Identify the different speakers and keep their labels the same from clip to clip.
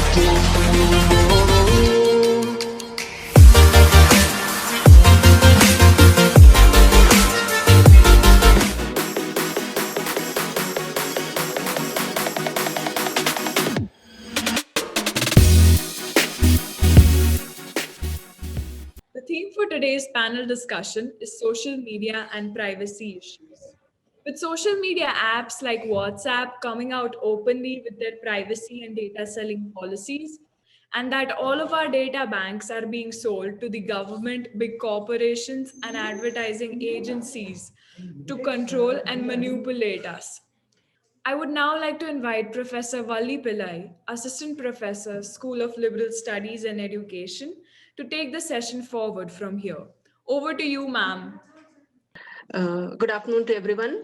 Speaker 1: The theme for today's panel discussion is social media and privacy issues. With social media apps like WhatsApp coming out openly with their privacy and data selling policies, and that all of our data banks are being sold to the government, big corporations, and advertising agencies to control and manipulate us. I would now like to invite Professor Valli Pillai, Assistant Professor, School of Liberal Studies and Education, to take the session forward from here. Over to you, ma'am.
Speaker 2: Good afternoon to everyone.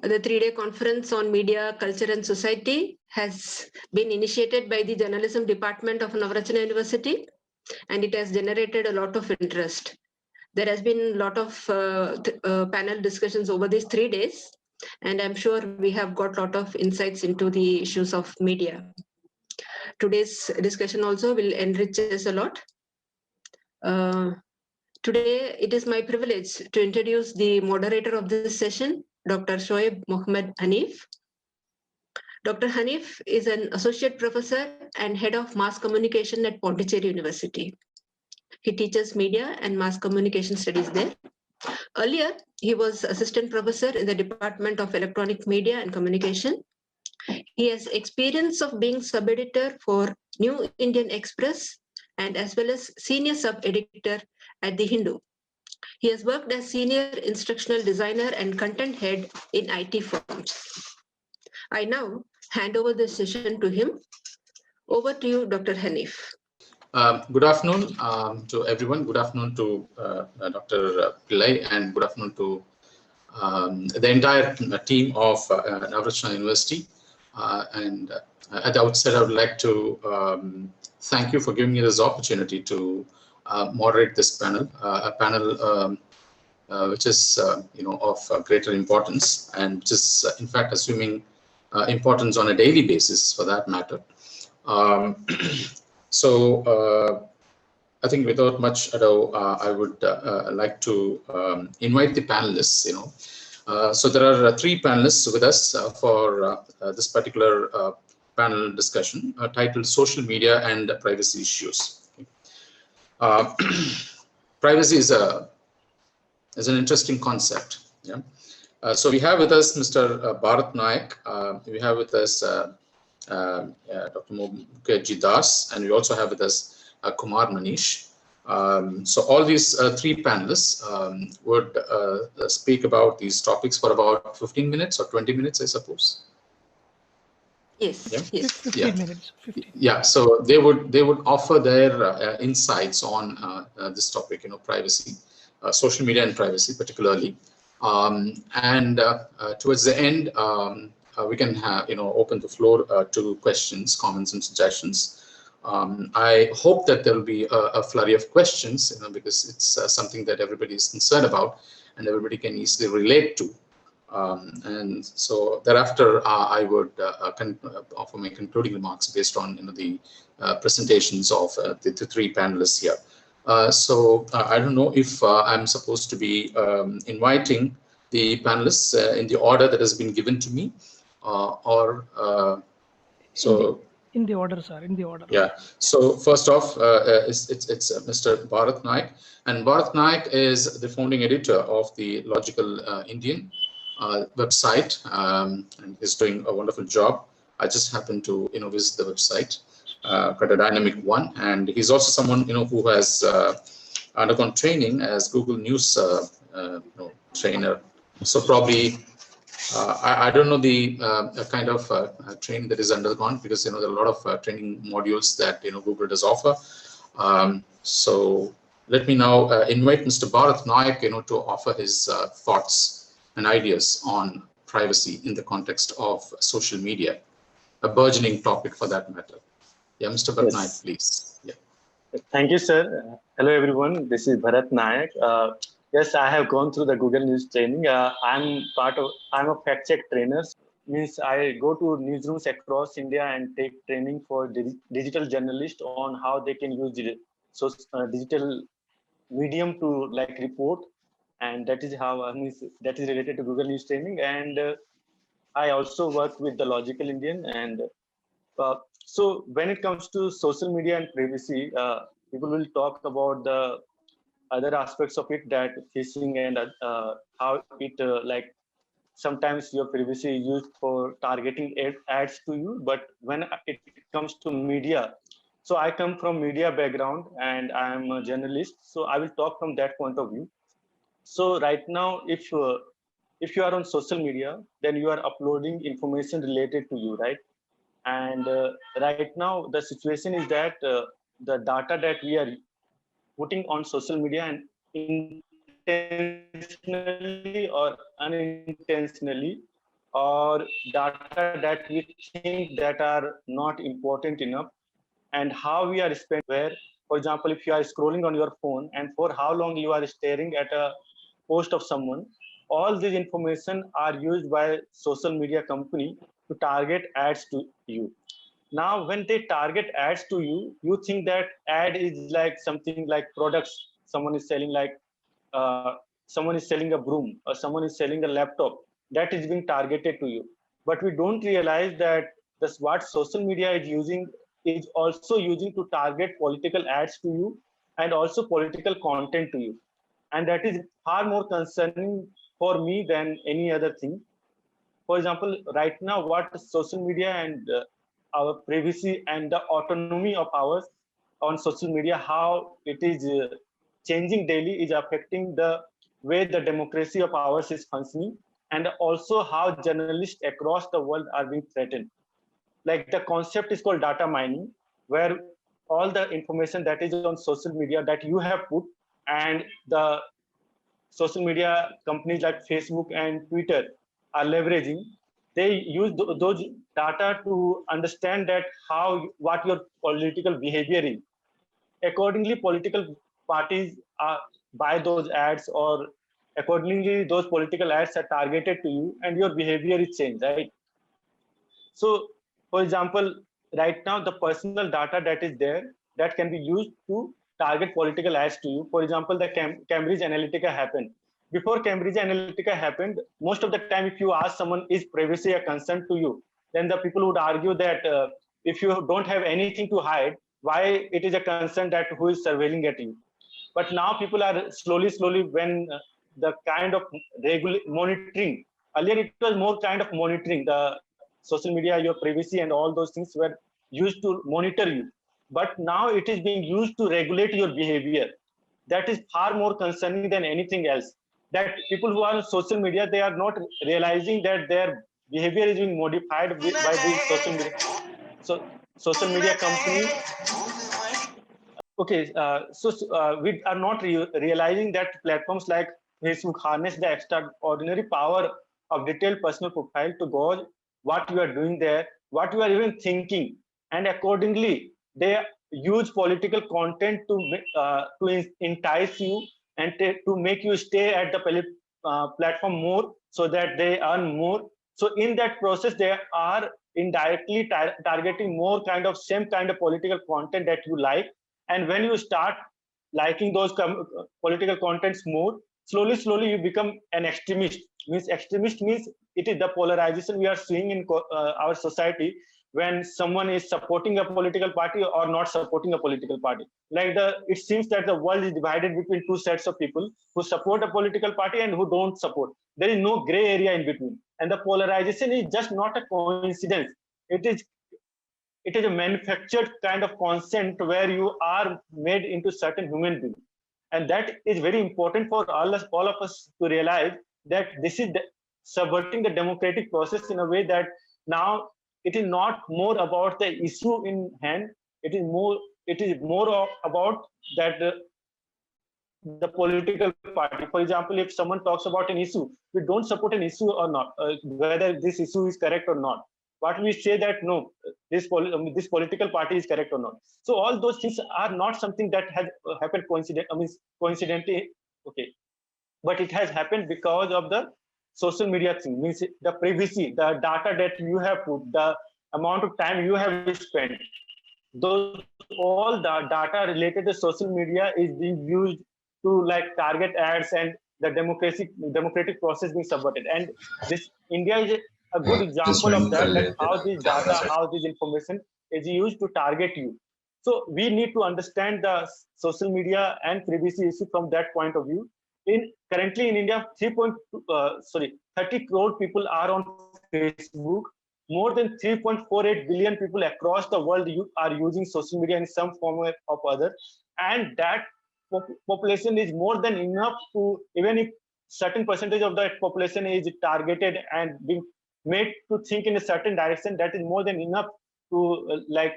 Speaker 2: The three-day conference on media, culture and society has been initiated by the journalism department of Navrachana University, and it has generated a lot of interest. There has been a lot of panel discussions over these 3 days, and I'm sure we have got a lot of insights into the issues of media. Today's discussion also will enrich us a lot. Today, it is my privilege to introduce the moderator of this session, Dr. Shoaib Mohammed Hanif. Dr. Hanif is an associate professor and head of mass communication at Pondicherry University. He teaches media and mass communication studies there. Earlier, he was assistant professor in the Department of Electronic Media and Communication. He has experience of being sub-editor for New Indian Express and as well as senior sub-editor at The Hindu. He has worked as senior instructional designer and content head in IT firms. I now hand over the session to him. Over to you, Dr. Hanif.
Speaker 3: Good afternoon to everyone. Good afternoon to Dr. Pillai, and good afternoon to the entire team of Navrachana University. And at the outset, I would like to thank you for giving me this opportunity to moderate this panel, a panel which is of greater importance, and which is in fact assuming importance on a daily basis for that matter. So I think without much ado, I would like to invite the panelists. So there are three panelists with us for this particular panel discussion titled "Social Media and Privacy Issues." Privacy is an interesting concept. Yeah. So we have with us Mr. Bharat Naik. We have with us Dr. Mukherjee Das, and we also have with us Kumar Manish. So all these three panelists would speak about these topics for about 15 minutes or 20 minutes, I suppose.
Speaker 2: Yes.
Speaker 3: Yeah.
Speaker 2: Yes.
Speaker 4: 15 minutes. 15.
Speaker 3: Yeah. So they would offer their insights on this topic, privacy, social media and privacy, particularly. And towards the end, we can have open the floor to questions, comments, and suggestions. I hope that there will be a flurry of questions, because it's something that everybody is concerned about and everybody can easily relate to. And so thereafter, I would offer my concluding remarks based on the presentations of the three panelists here. So I don't know if I'm supposed to be inviting the panelists in the order that has been given to me, or so.
Speaker 4: In the order, sir. In the order.
Speaker 3: Yeah. So first off, it's Mr. Bharat Naik, and Bharat Naik is the founding editor of the Logical Indian website, and he's doing a wonderful job. I just happened to visit the website, quite a dynamic one, and he's also someone who has undergone training as Google News trainer. So probably. I don't know the kind of training that is undergone, because there are a lot of training modules that Google does offer. So let me now invite Mr. Bharat Naik to offer his thoughts and ideas on privacy in the context of social media, a burgeoning topic for that matter. Yeah, Mr. Bharat Naik, please. Yeah.
Speaker 5: Thank you, sir. Hello, everyone. This is Bharat Naik. Yes, I have gone through the Google News training. I'm a fact check trainer. means I go to newsrooms across India and take training for digital journalists on how they can use digital medium to like report, and that is how that is related to Google News training. And I also work with the Logical Indian. And so when it comes to social media and privacy, people will talk about the other aspects of it, that phishing and how it like sometimes your privacy is used for targeting ads to you. But when it comes to media, so I come from media background and I am a journalist, so I will talk from that point of view. So right now, if you are on social media, then you are uploading information related to you, right? And right now, the situation is that the data that we are putting on social media, and intentionally or unintentionally, or data that we think that are not important enough, and how we are spending where, for example, if you are scrolling on your phone and for how long you are staring at a post of someone, all these information are used by social media company to target ads to you. Now when they target ads to you, you think that ad is like something like products someone is selling, like someone is selling a broom or someone is selling a laptop, that is being targeted to you. But we don't realize that this what social media is using is also using to target political ads to you, and also political content to you. And that is far more concerning for me than any other thing. For example, right now what social media and our privacy and the autonomy of ours on social media, how it is changing daily, is affecting the way the democracy of ours is functioning, and also how journalists across the world are being threatened. Like the concept is called data mining, where all the information that is on social media that you have put, and the social media companies like Facebook and Twitter are leveraging, they use those data to understand that how what your political behavior is. Accordingly, political parties buy those ads, or accordingly those political ads are targeted to you, and your behavior is changed, right? So, for example, right now the personal data that is there, that can be used to target political ads to you. For example, the Cambridge Analytica happened. Before Cambridge Analytica happened, most of the time, if you ask someone, is privacy a concern to you? Then the people would argue that if you don't have anything to hide, why it is a concern that who is surveilling at you? But now people are slowly, when the kind of monitoring, earlier it was more kind of monitoring the social media, your privacy and all those things were used to monitor you. But now it is being used to regulate your behavior. That is far more concerning than anything else. That people who are on social media, they are not realizing that their behavior is being modified by these social media. So social media companies. Okay, we are not realizing that platforms like Facebook harness the extraordinary power of detailed personal profile to gauge what you are doing there, what you are even thinking, and accordingly they use political content to entice you and to make you stay at the platform more, so that they earn more. So in that process, they are indirectly targeting more kind of same kind of political content that you like. And when you start liking those political contents more, slowly you become an extremist. Means extremist means it is the polarization we are seeing in our society, when someone is supporting a political party or not supporting a political party. Like it seems that the world is divided between two sets of people who support a political party and who don't support. There is no gray area in between, and the polarization is just not a coincidence. It is a manufactured kind of consent where you are made into certain human being. And that is very important for all of us to realize, that this is subverting the democratic process in a way that now it is not more about the issue in hand. It is more about that the political party. For example, if someone talks about an issue, we don't support an issue or not, whether this issue is correct or not. What we say that no, this political party is correct or not. So all those things are not something that has happened coincidentally. Okay, but it has happened because of the social media thing, means the privacy, the data that you have put, the amount of time you have spent, those all the data related to social media is being used to like target ads and the democratic process being subverted. And this India is a good
Speaker 3: Just
Speaker 5: example of
Speaker 3: went
Speaker 5: that,
Speaker 3: earlier.
Speaker 5: how this data, how this information is used to target you. So we need to understand the social media and privacy issue from that point of view. In currently in India, 30 crore people are on Facebook. More than 3.48 billion people across the world are using social media in some form or other, and that population is more than enough to, even if certain percentage of that population is targeted and being made to think in a certain direction, that is more than enough to like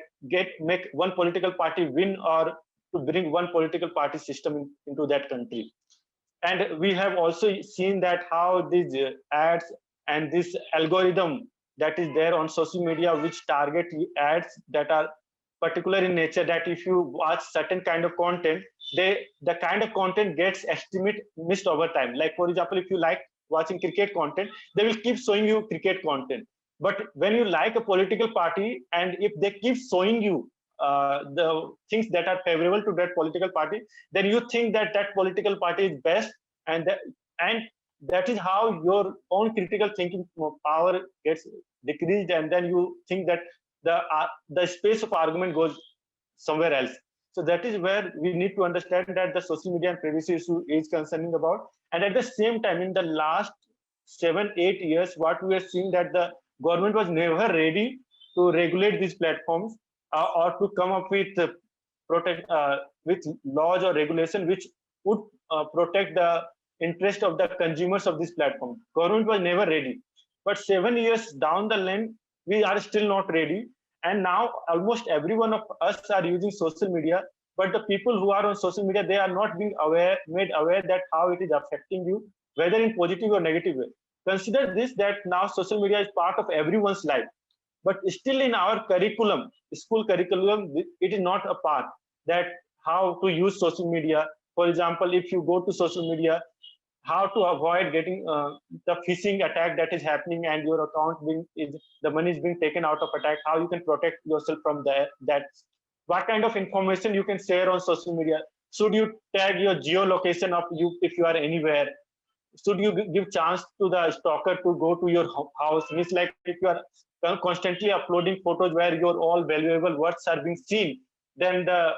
Speaker 5: make one political party win or to bring one political party system into that country. And we have also seen that how these ads and this algorithm that is there on social media, which target ads that are particular in nature, that if you watch certain kind of content, the kind of content gets estimate missed over time. Like for example, if you like watching cricket content, they will keep showing you cricket content. But when you like a political party, and if they keep showing you the things that are favorable to that political party, then you think that that political party is best, and and that is how your own critical thinking power gets decreased, and then you think that the space of argument goes somewhere else. So that is where we need to understand that the social media and privacy issue is concerning about. And at the same time, in the last 7-8 years, what we are seeing that the government was never ready to regulate these platforms or to come up with with laws or regulation which would protect the interest of the consumers of this platform. Government was never ready, but 7 years down the line, we are still not ready. And now almost every one of us are using social media, but the people who are on social media, they are not being made aware that how it is affecting you, whether in positive or negative way. Consider this, that now social media is part of everyone's life, but still in our curriculum, school curriculum, it is not a part that how to use social media. For example, if you go to social media, how to avoid getting the phishing attack that is happening and your account the money is being taken out of attack, how you can protect yourself from that, what kind of information you can share on social media, should you tag your geolocation of you if you are anywhere, should you give chance to the stalker to go to your house, means like if you are constantly uploading photos where your all valuable words are being seen, then the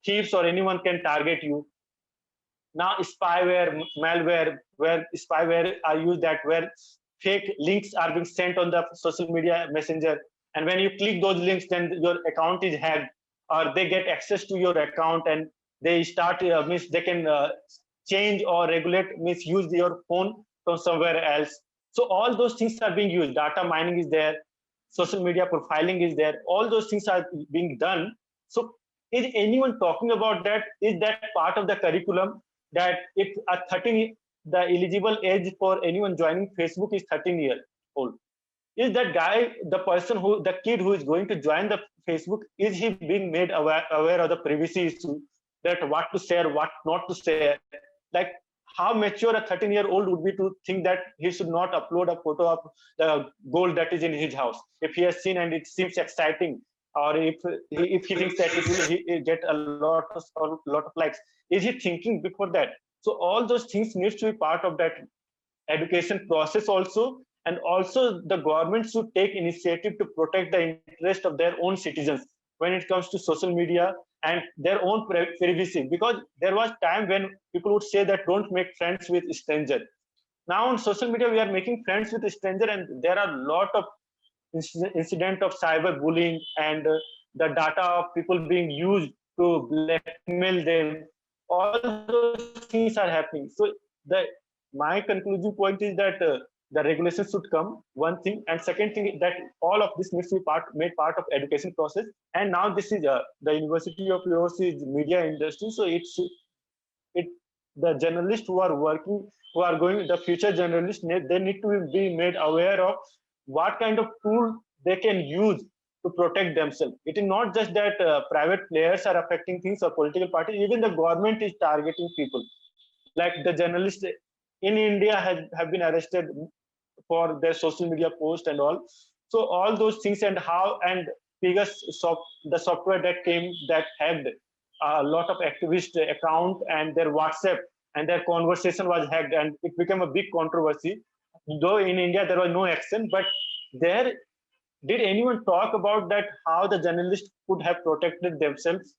Speaker 5: thieves or anyone can target you. Now spyware, malware, where spyware are used, that where fake links are being sent on the social media messenger, and when you click those links, then your account is hacked, or they get access to your account and they start means they can change or regulate, misuse your phone from somewhere else. So all those things are being used, data mining is there, social media profiling is there, all those things are being done. So is anyone talking about that? Is that part of the curriculum, that if a 13, the eligible age for anyone joining Facebook is 13 years old? Is that guy, the person who, the kid who is going to join the Facebook, is he being made aware of the privacy issue, that what to share, what not to share? Like how mature a 13-year-old would be to think that he should not upload a photo of the gold that is in his house if he has seen and it seems exciting, or if he thinks that it will get a lot of likes. Is he thinking before that? So all those things needs to be part of that education process also. And also the government should take initiative to protect the interest of their own citizens when it comes to social media and their own privacy, because there was time when people would say that don't make friends with stranger. Now on social media we are making friends with stranger, and there are a lot of incident of cyber bullying and the data of people being used to blackmail them. All those things are happening. So the my conclusion point is that the regulations should come, one thing, and second thing is that all of this needs to be made part of education process. And now this is the university of yours is media industry, so it the journalists who are working, who are going, the future journalists, they need to be made aware of what kind of tool they can use to protect themselves. It is not just that private players are affecting things or political parties, even the government is targeting people. Like the journalists in India have been arrested for their social media post and all. So all those things, and how, and biggest the software that came that hacked a lot of activist account, and their WhatsApp and their conversation was hacked, and it became a big controversy. Though in India there was no action, but there, did anyone talk about that, how the journalists could have protected themselves,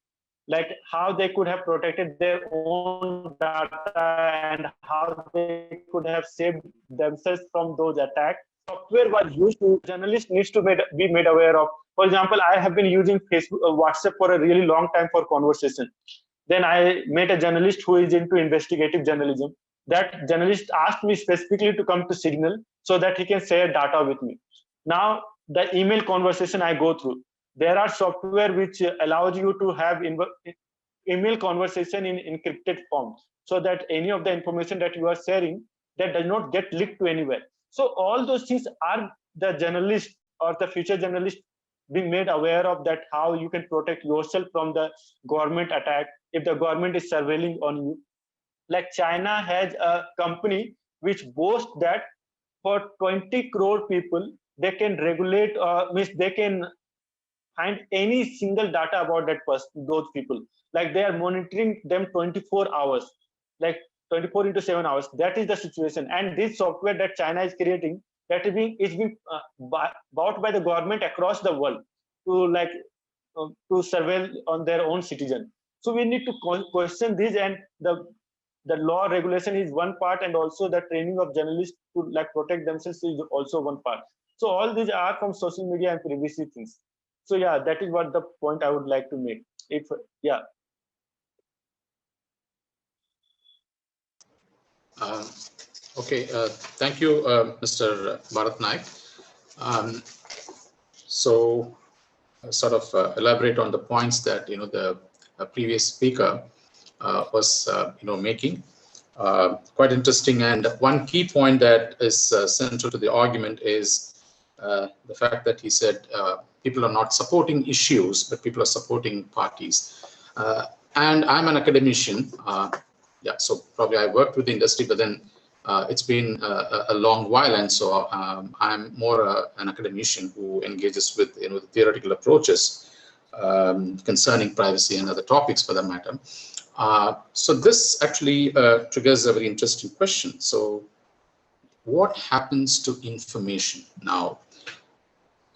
Speaker 5: like how they could have protected their own data and how they could have saved themselves from those attacks? Software was used to, journalists needs to be made aware of. For example, I have been using Facebook, WhatsApp for a really long time for conversation. Then I met a journalist who is into investigative journalism. That journalist asked me specifically to come to Signal so that he can share data with me. Now, the email conversation I go through, there are software which allows you to have email conversation in encrypted form, so that any of the information that you are sharing, that does not get leaked to anywhere. So all those things are the journalist or the future journalist being made aware of, that how you can protect yourself from the government attack if the government is surveilling on you. Like China has a company which boasts that for 20 crore people, they can regulate, means they can find any single data about that person, those people. Like they are monitoring them 24 hours, like 24 into 7 hours. That is the situation. And this software that China is creating, that is being bought by the government across the world to surveil on their own citizen. So we need to question this, and the law regulation is one part, and also the training of journalists to protect themselves is also one part. So all these are from social media and privacy things. So yeah, that is what the point I would like to make.
Speaker 3: Okay, thank you, Mr. Bharat Naik. So sort of elaborate on the points that the previous speaker was making. Quite interesting, and one key point that is central to the argument is the fact that he said people are not supporting issues, but people are supporting parties. And I'm an academician, so probably I worked with the industry, but then it's been a long while, and so I'm more an academician who engages with the theoretical approaches concerning privacy and other topics for that matter. So this actually triggers a very interesting question. So what happens to information now?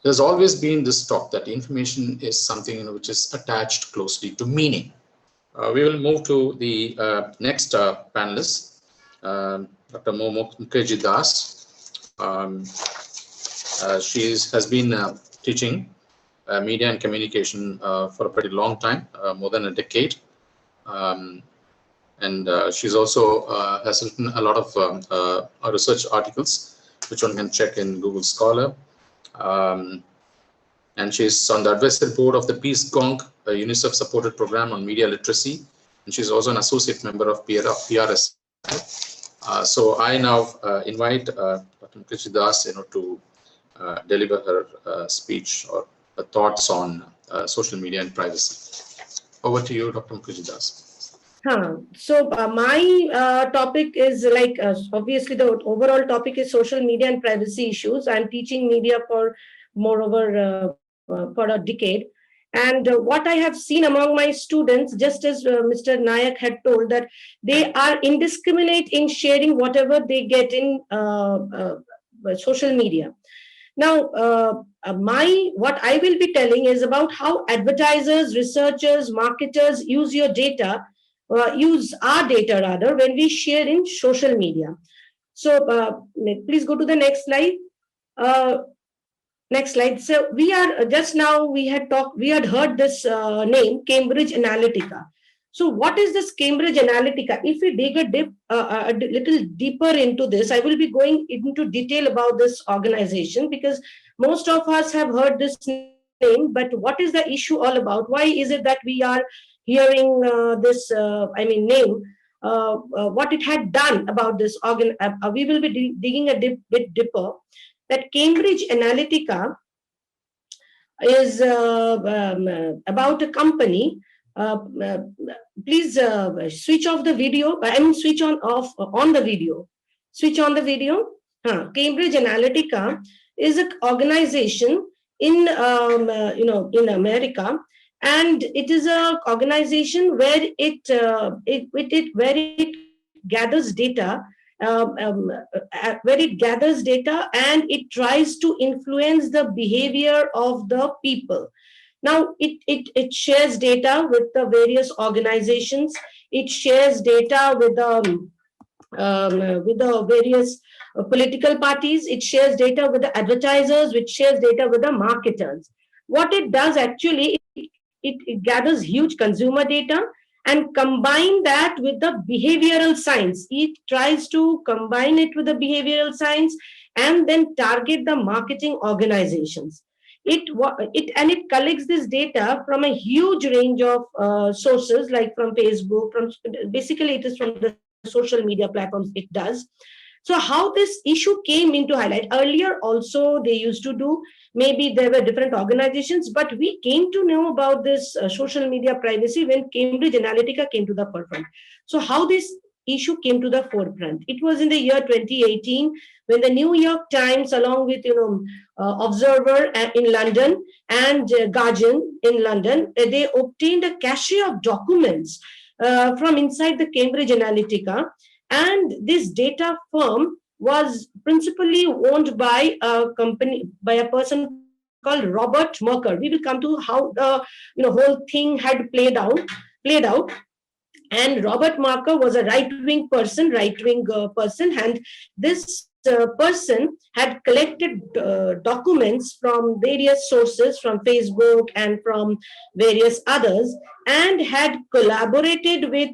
Speaker 3: There's always been this talk that information is something which is attached closely to meaning. We will move to the next panelist, Dr. Mukherjee Das. She has been teaching media and communication for a pretty long time, more than a decade. And she's also has written a lot of research articles, which one can check in Google Scholar. And she's on the advisory board of the Peace Gong, a UNICEF-supported program on media literacy. And she's also an associate member of PRS. So I now invite Dr. Mukherjee Das, to deliver her speech or her thoughts on social media and privacy. Over to you, Dr. Mukherjee Das.
Speaker 6: So my topic is obviously the overall topic is social media and privacy issues. I'm teaching media for moreover for a decade. And what I have seen among my students, just as Mr. Nayak had told, that they are indiscriminate in sharing whatever they get in social media. Now, what I will be telling is about how advertisers, researchers, marketers use your data, use our data rather, when we share in social media. So please go to the next slide. Next slide. So we are just now we had heard this name, Cambridge Analytica. So what is this Cambridge Analytica? If we dig a little deeper into this, I will be going into detail about this organization, because most of us have heard this name, but what is the issue all about? Why is it that we are hearing this name? What it had done about this organ? We will be digging a bit deeper. That Cambridge Analytica is about a company. Please switch off the video. Switch on the video. Switch on the video. Cambridge Analytica is an organization in in America, and it is an organization where it gathers data, where it gathers data and it tries to influence the behavior of the people. Now, it shares data with the various organizations. It shares data with the various political parties. It shares data with the advertisers, which shares data with the marketers. What it does actually, it gathers huge consumer data and combine that with the behavioral science. It tries to combine it with the behavioral science and then target the marketing organizations. It collects this data from a huge range of sources, like from Facebook, from basically it is from the social media platforms it does. So how this issue came into highlight, earlier also they used to do, maybe there were different organizations, but we came to know about this social media privacy when Cambridge Analytica came to the forefront. So how this issue came to the forefront, it was in the year 2018 when the New York Times, along with Observer in London and Guardian in London, they obtained a cache of documents from inside the Cambridge Analytica. And this data firm was principally owned by a company, by a person called Robert Merker. We will come to how the whole thing had played out. And Robert Merker was a right-wing person, and this person had collected documents from various sources, from Facebook and from various others, and had collaborated with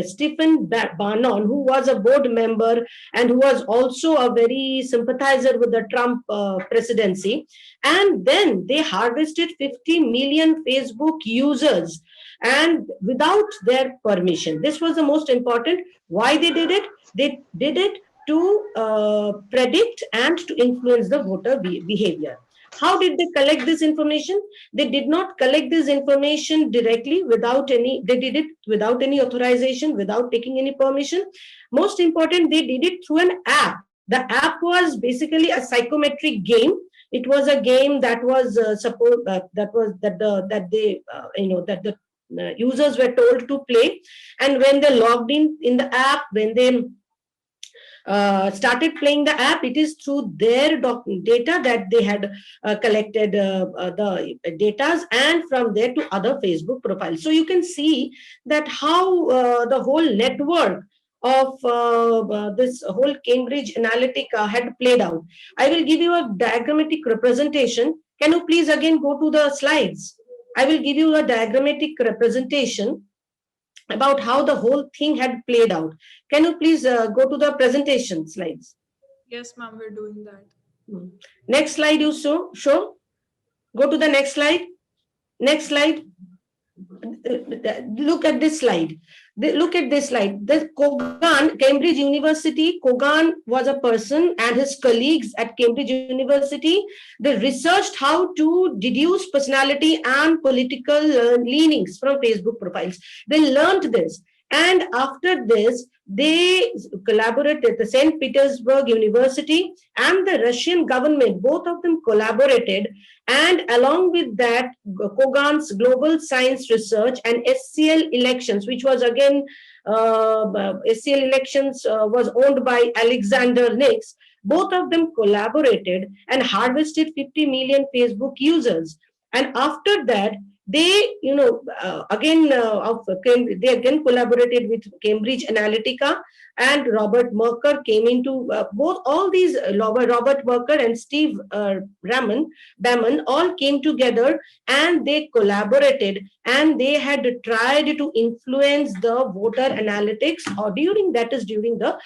Speaker 6: Stephen Bannon, who was a board member and who was also a very sympathizer with the Trump presidency. And then they harvested 50 million Facebook users, and without their permission. This was the most important. Why they did it? They did it to predict and to influence the voter behavior. How did they collect this information? They did not collect this information directly they did it without any authorization, without taking any permission. Most important, they did it through an app. The app was basically a psychometric game. It was a game that was users were told to play, and when they logged in the app, when they started playing the app, it is through their data that they had collected the data, and from there to other Facebook profiles. So you can see that how the whole network of this whole Cambridge Analytica had played out. I will give you a diagrammatic representation. Can you please again go to the slides? I will give you a diagrammatic representation about how the whole thing had played out. Can you please go to the presentation slides?
Speaker 1: Yes, ma'am, we're doing that.
Speaker 6: Next slide you show. Go to the next slide. Next slide. Look at this slide. Look at this slide. The Kogan, Cambridge University, Kogan was a person and his colleagues at Cambridge University. They researched how to deduce personality and political leanings from Facebook profiles. They learned this. And after this, they collaborated, the St. Petersburg University and the Russian government, both of them collaborated. And along with that, Kogan's Global Science Research and SCL Elections, which was again, SCL Elections was owned by Alexander Nix. Both of them collaborated and harvested 50 million Facebook users. And after that, they, again collaborated with Cambridge Analytica, and Robert Merker came into both. All these Robert Merker and Steve Bannon all came together and they collaborated, and they had tried to influence the voter analytics, or during the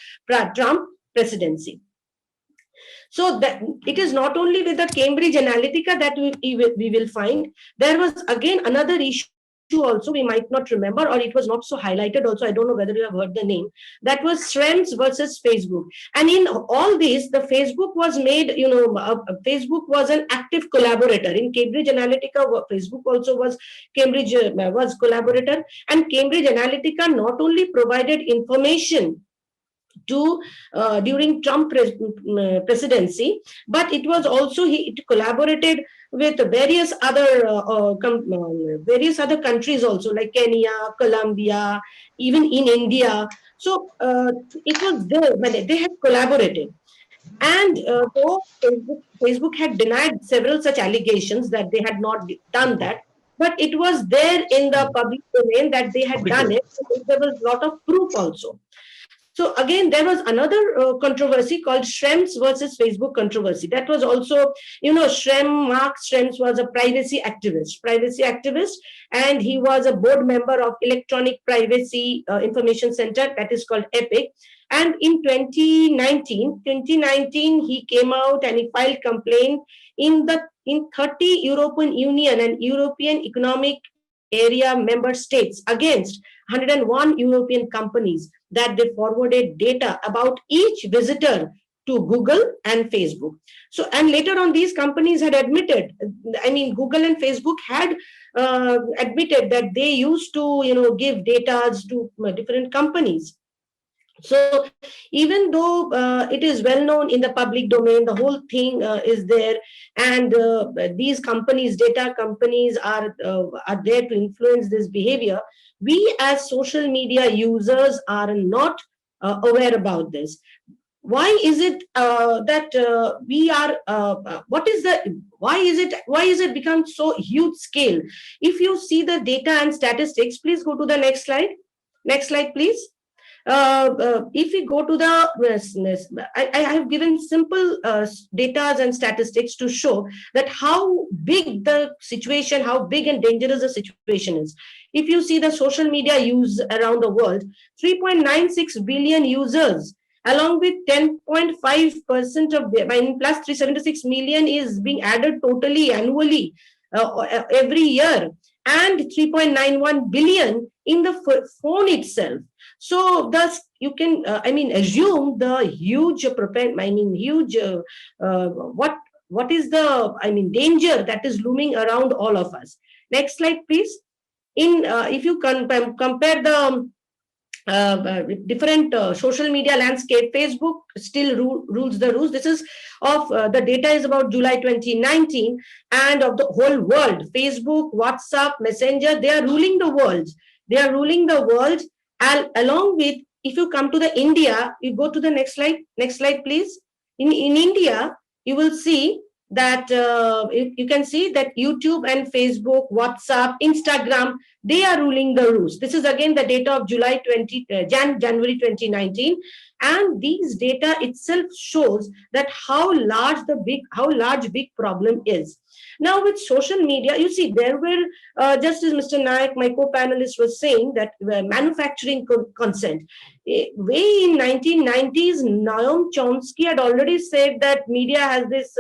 Speaker 6: Trump presidency. So that it is not only with the Cambridge Analytica that we will find. There was again another issue also, we might not remember, or it was not so highlighted also. I don't know whether you have heard the name. That was Schrems versus Facebook. And in all this, the Facebook was made, Facebook was an active collaborator. In Cambridge Analytica, Facebook also was collaborator. And Cambridge Analytica not only provided information to during Trump presidency, but it was also it collaborated with various other countries also, like Kenya, Colombia, even in India. So it was there when they had collaborated. And though Facebook had denied several such allegations that they had not done that, but it was there in the public domain that they had
Speaker 3: Public
Speaker 6: done
Speaker 3: domain.
Speaker 6: it. There was a lot of proof also. So again, there was another controversy called Schrems versus Facebook controversy. That was also, Mark Schrems was a privacy activist, and he was a board member of Electronic Privacy Information Center, that is called EPIC. And in 2019, he came out and he filed complaint in 30 European Union and European Economic Area member states against 101 European companies that they forwarded data about each visitor to Google and Facebook. So, and later on, these companies had admitted, Google and Facebook had admitted that they used to, give data to different companies. So even though it is well known in the public domain, the whole thing is there, and these companies, data companies, are there to influence this behavior. We as social media users are not aware about this. Why is it that we are? What is the? Why is it? Why is it become so huge scale? If you see the data and statistics, please go to the next slide. Next slide, please. If we go to the, I have given simple data and statistics to show that how big the situation, how big and dangerous the situation is. If you see the social media use around the world, 3.96 billion users, along with 10.5% of plus 376 million is being added totally annually every year, and 3.91 billion in the phone itself. So thus you can assume the huge what is the danger that is looming around all of us. Next slide, please. If you compare the different social media landscape, Facebook still rules the roost. This is of the data is about July 2019, and of the whole world, Facebook, WhatsApp, Messenger, they are ruling the world. They are ruling the world. And along with, if you come to the India, you go to the next slide. Next slide, please. In India, you will see that you can see that YouTube and Facebook, WhatsApp, Instagram, they are ruling the roost. This is again the data of January 2019, and these data itself shows that how large big problem is. Now with social media, you see there were just as Mr. Nayak, my co-panelist, was saying, that manufacturing consent. Way in 1990s, Noam Chomsky had already said that media has this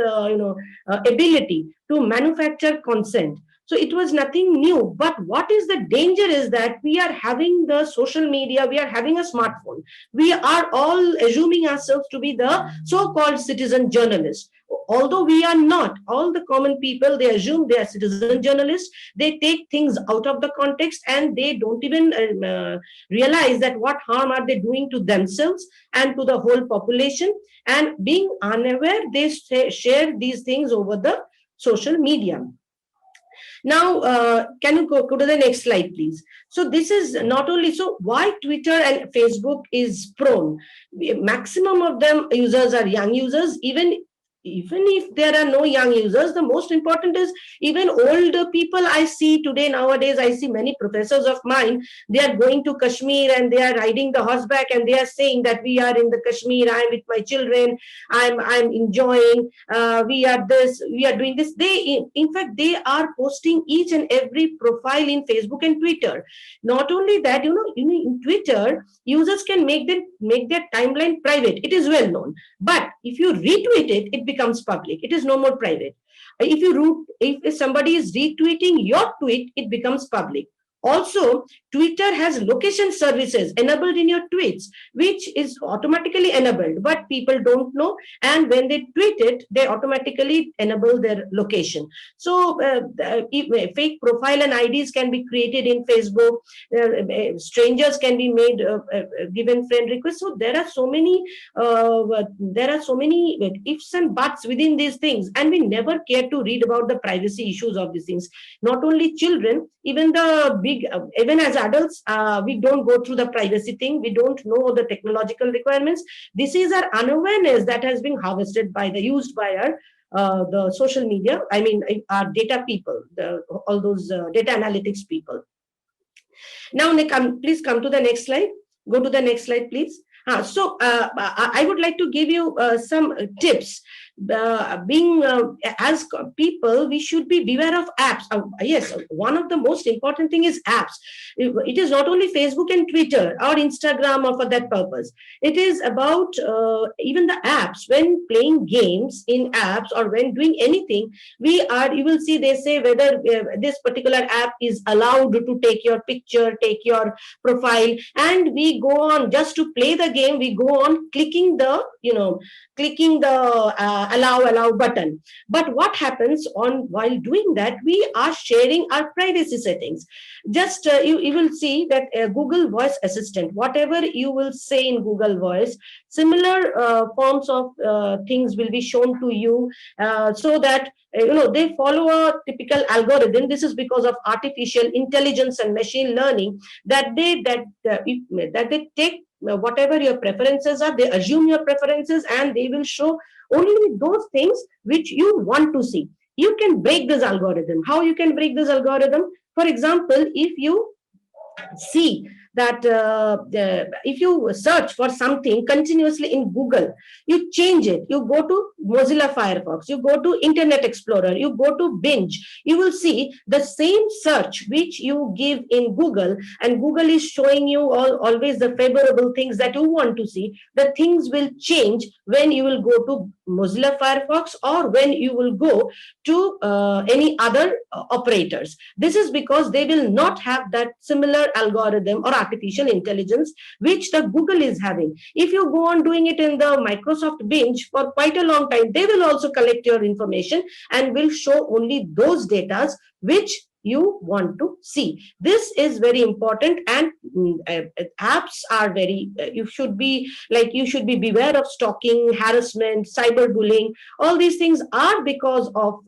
Speaker 6: ability to manufacture consent. So it was nothing new. But what is the danger is that we are having the social media, we are having a smartphone. We are all assuming ourselves to be the so-called citizen journalists. Although we are not, all the common people, they assume they are citizen journalists. They take things out of the context, and they don't even realize that what harm are they doing to themselves and to the whole population. And being unaware, they share these things over the social media. Now, can you go to the next slide, please? So this is not only, so why Twitter and Facebook is prone. Maximum of them users are young users. Even if there are no young users, the most important is even older people. I see today, nowadays, I see many professors of mine, they are going to Kashmir and they are riding the horseback and they are saying that we are in the Kashmir, I am with my children, I'm enjoying, we are this, we are doing this. They, in fact, they are posting each and every profile in Facebook and Twitter. Not only that, in Twitter, users can make their timeline private. It is well known. But if you retweet it, it becomes public. It is no more private. If somebody is retweeting your tweet, it becomes public. Also, Twitter has location services enabled in your tweets, which is automatically enabled, but people don't know. And when they tweet it, they automatically enable their location. So fake profile and IDs can be created in Facebook. Strangers can be made given friend requests. So there are so many ifs and buts within these things, and we never care to read about the privacy issues of these things. Not only children, even the big, even as adults, we don't go through the privacy thing. We don't know the technological requirements. This is our unawareness that has been harvested by used by our the social media. I mean, our data people, all those data analytics people. Now, Nick, please come to the next slide. Go to the next slide, please. So I would like to give you some tips. As people, we should be beware of apps. Yes, one of the most important thing is apps. It is not only Facebook and Twitter or Instagram or for that purpose. It is about even the apps. When playing games in apps or when doing anything, you will see they say whether this particular app is allowed to take your picture, take your profile, and we go on just to play the game. We go on clicking the allow button. But what happens while doing that? We are sharing our privacy settings. Just you will see that Google Voice Assistant, whatever you will say in Google Voice, similar forms of things will be shown to you, so that they follow a typical algorithm. This is because of artificial intelligence and machine learning, that they take whatever your preferences are, they assume your preferences, and they will show only those things which you want to see. You can break this algorithm. How you can break this algorithm? For example, if you see that if you search for something continuously in Google, you change it, you go to Mozilla Firefox, you go to Internet Explorer, you go to Binge, you will see the same search which you give in Google, and Google is showing you always the favorable things that you want to see. The things will change when you will go to Mozilla Firefox or when you will go to any other operators. This is because they will not have that similar algorithm or artificial intelligence which the Google is having. If you go on doing it in the Microsoft Binge for quite a long time, they will also collect your information and will show only those data which you want to see. This is very important, and apps are very, you should be beware of stalking, harassment, cyberbullying. All these things are because of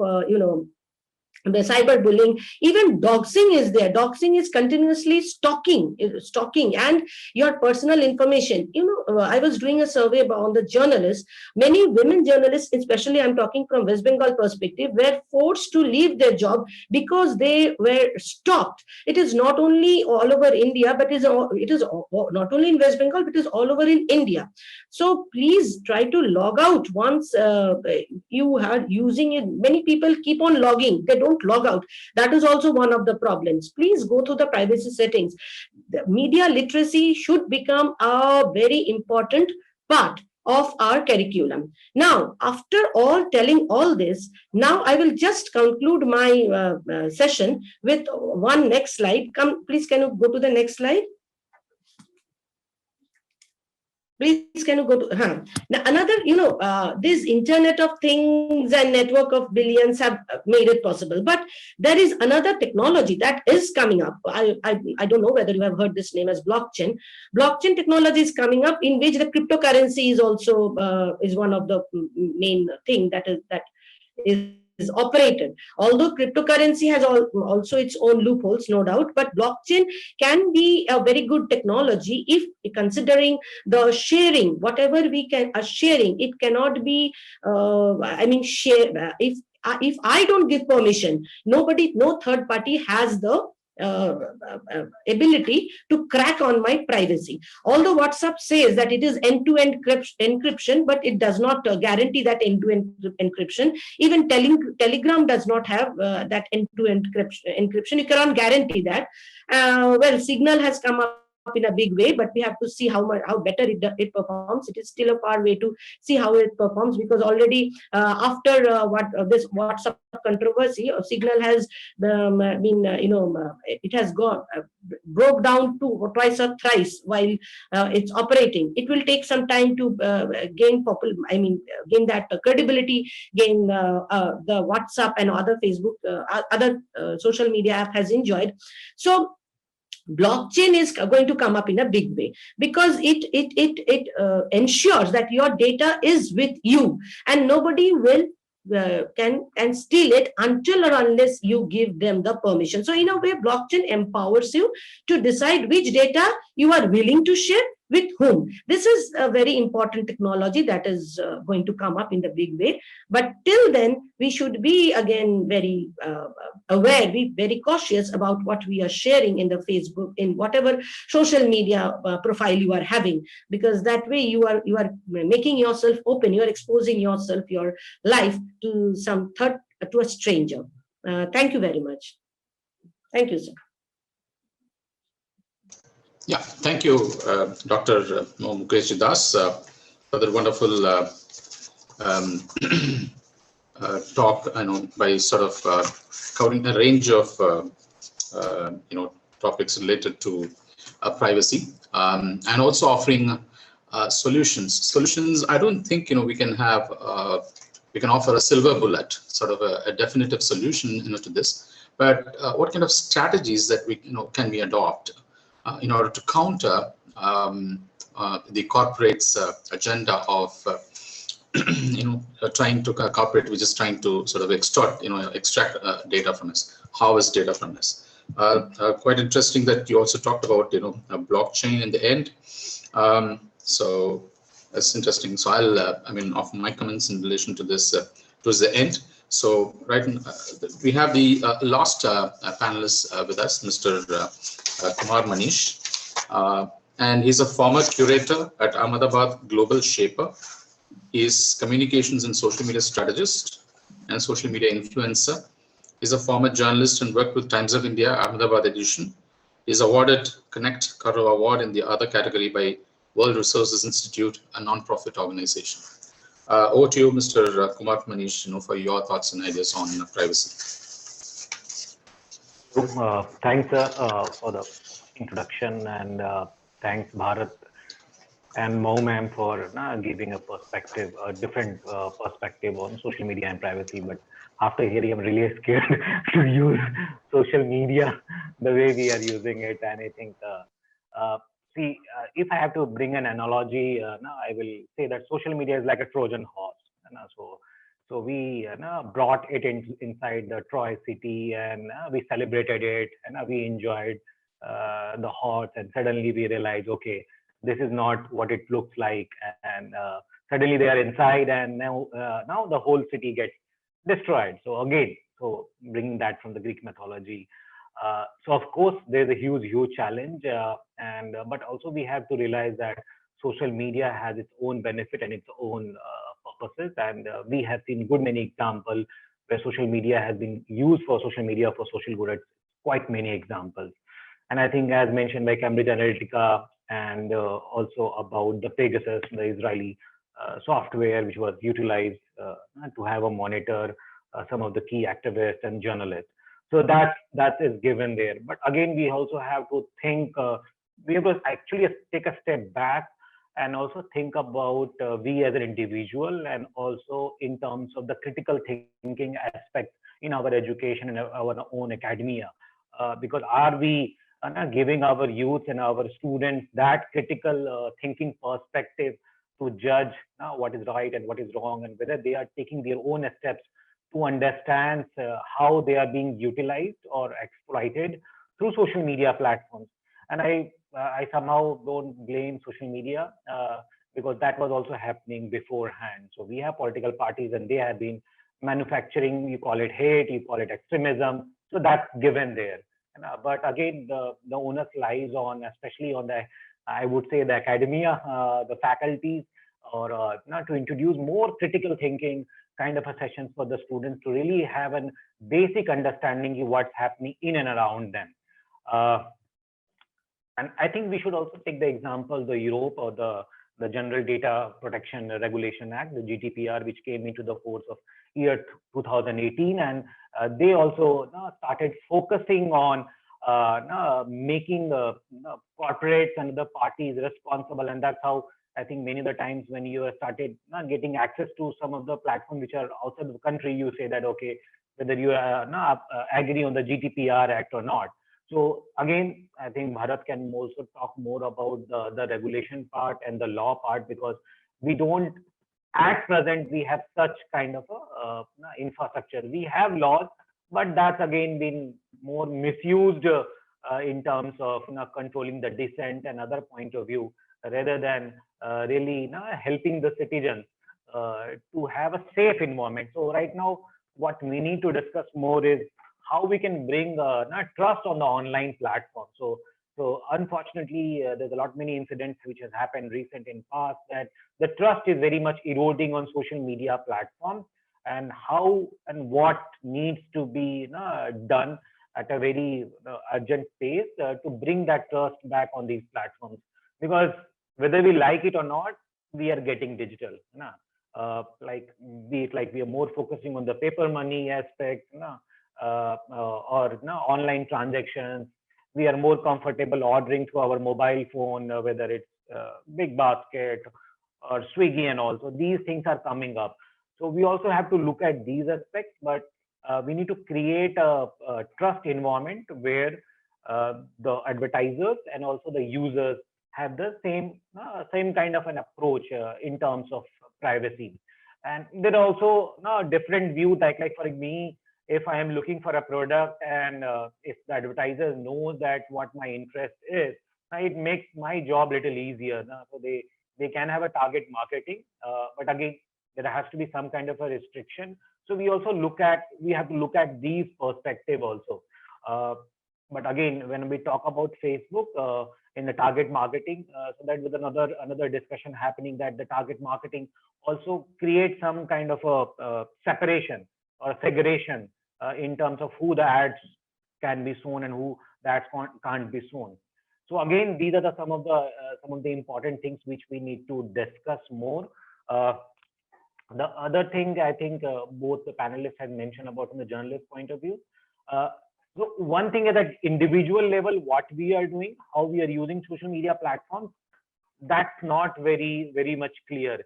Speaker 6: the cyberbullying. Even doxing is there. Doxing is continuously stalking and your personal information. I was doing a survey on the journalists. Many women journalists, especially I'm talking from West Bengal perspective, were forced to leave their job because they were stalked. It is not only all over India, but it is not only in West Bengal, but it is all over in India. So please try to log out once you are using it. Many people keep on logging. They don't log out. That is also one of the problems. Please go to the privacy settings. The media literacy should become a very important part of our curriculum. Now, after telling all this, now I will just conclude my session with one next slide. Please, can you go to the next slide? Please, can you go to now another? This Internet of Things and network of billions have made it possible. But there is another technology that is coming up. I don't know whether you have heard this name as blockchain. Blockchain technology is coming up, in which the cryptocurrency is also is one of the main thing that is operated. Although cryptocurrency has also its own loopholes, no doubt, but blockchain can be a very good technology if considering the sharing, whatever we can sharing, it cannot be share. If I don't give permission, no third party has the ability to crack on my privacy. Although WhatsApp says that it is end-to-end encryption, but it does not guarantee that end-to-end encryption. Even Telegram does not have that end-to-end encryption. You cannot guarantee that. Well, Signal has come up in a big way, but we have to see how better it performs. It is still a far way to see how it performs, because already after this WhatsApp controversy, Signal has been it has gone broke down to twice or thrice while it's operating. It will take some time to gain gain that credibility, gain the WhatsApp and other Facebook, other social media app has enjoyed. So blockchain is going to come up in a big way, because it ensures that your data is with you and nobody will can steal it until or unless you give them the permission. So in a way, blockchain empowers you to decide which data you are willing to share with whom. This is a very important technology that is going to come up in the big way. But till then, we should be again very aware, be very cautious about what we are sharing in the Facebook, in whatever social media profile you are having, because that way you are making yourself open, you are exposing yourself, your life to some third, to a stranger. Thank you very much. Thank you, sir.
Speaker 3: Yeah, thank you, Dr. Mukesh Das, for the wonderful talk. By sort of covering a range of topics related to privacy, and also offering solutions. I don't think we can have we can offer a silver bullet, sort of a definitive solution to this. But what kind of strategies that we can we adopt in order to counter the corporate's agenda of trying to corporate, which is trying to sort of extract data from us, harvest data from us. Quite interesting that you also talked about a blockchain in the end. So that's interesting. So I'll offer my comments in relation to this towards the end. So we have the last panelist with us, Mr. Kumar Manish, and he's a former curator at Ahmedabad Global Shaper. He's communications and social media strategist and social media influencer. He's a former journalist and worked with Times of India, Ahmedabad edition. He's awarded Konnect Karo Award in the other category by World Resources Institute, a non-profit organization. Over to you, Mr. Kumar Manish, for your thoughts and ideas on privacy.
Speaker 7: Thanks for the introduction, and thanks Bharat and Mo ma'am for giving a perspective, a different perspective on social media and privacy. But after hearing, I'm really scared to use social media the way we are using it. And I think, if I have to bring an analogy, I will say that social media is like a Trojan horse. So we brought it inside the Troy city, and we celebrated it, and we enjoyed the horse. And suddenly we realized, okay, this is not what it looks like. And suddenly they are inside, and now the whole city gets destroyed. So again, bringing that from the Greek mythology. So of course, there's a huge challenge, but also we have to realize that social media has its own benefit and its own purposes, and we have seen many examples where social media has been used for social media for social good. Quite many examples, and I think, as mentioned by Cambridge Analytica, and also about the Pegasus, the Israeli software which was utilized to have a monitor some of the key activists and journalists. So that is given there. But again, we also have to think, we have to actually take a step back and also think about we as an individual, and also in terms of the critical thinking aspect in our education and our own academia. Because are we giving our youth and our students that critical thinking perspective to judge what is right and what is wrong, and whether they are taking their own steps to understand how they are being utilized or exploited through social media platforms. And I somehow don't blame social media because that was also happening beforehand. So we have political parties, and they have been manufacturing, you call it hate, you call it extremism. So that's given there. But again, the onus lies on, especially on the, I would say, the academia, the faculties, or to introduce more critical thinking kind of a sessions for the students to really have a basic understanding of what's happening in and around them. And I think we should also take the example, the Europe or the General Data Protection Regulation Act, the GDPR, which came into the force of year 2018. And they also started focusing on making corporates and the parties responsible. And that's how I think many of the times when you started getting access to some of the platforms which are outside the country, you say that, okay, whether you agree on the GDPR Act or not. So again, I think Bharat can also talk more about the regulation part and the law part, because we don't, at present, we have such kind of a infrastructure. We have laws, but that's again been more misused in terms of controlling the dissent and other point of view, rather than really helping the citizens to have a safe environment. So right now, what we need to discuss more is how we can bring trust on the online platform. So unfortunately, there's a lot many incidents which has happened recent in past, that the trust is very much eroding on social media platforms, and how and what needs to be done at a very urgent pace to bring that trust back on these platforms. Because whether we like it or not, we are getting digital. Like be it like we are more focusing on the paper money aspect, or online transactions. We are more comfortable ordering through our mobile phone, whether it's Big Basket or Swiggy and all. So these things are coming up. So we also have to look at these aspects, but we need to create a trust environment where the advertisers and also the users have the same kind of an approach in terms of privacy. And there are also different views, like for me, if I am looking for a product and if the advertiser knows that what my interest is, it makes my job a little easier. So they can have a target marketing, but again, there has to be some kind of a restriction. So we have to look at these perspective also. But again, when we talk about Facebook in the target marketing, so that with another discussion happening, that the target marketing also creates some kind of a separation or segregation in terms of who the ads can be shown and who the ads can't be shown. So again, these are some of the important things which we need to discuss more. The other thing I think both the panelists had mentioned about from the journalist point of view. So one thing is at individual level, what we are doing, how we are using social media platforms, that's not very much clear.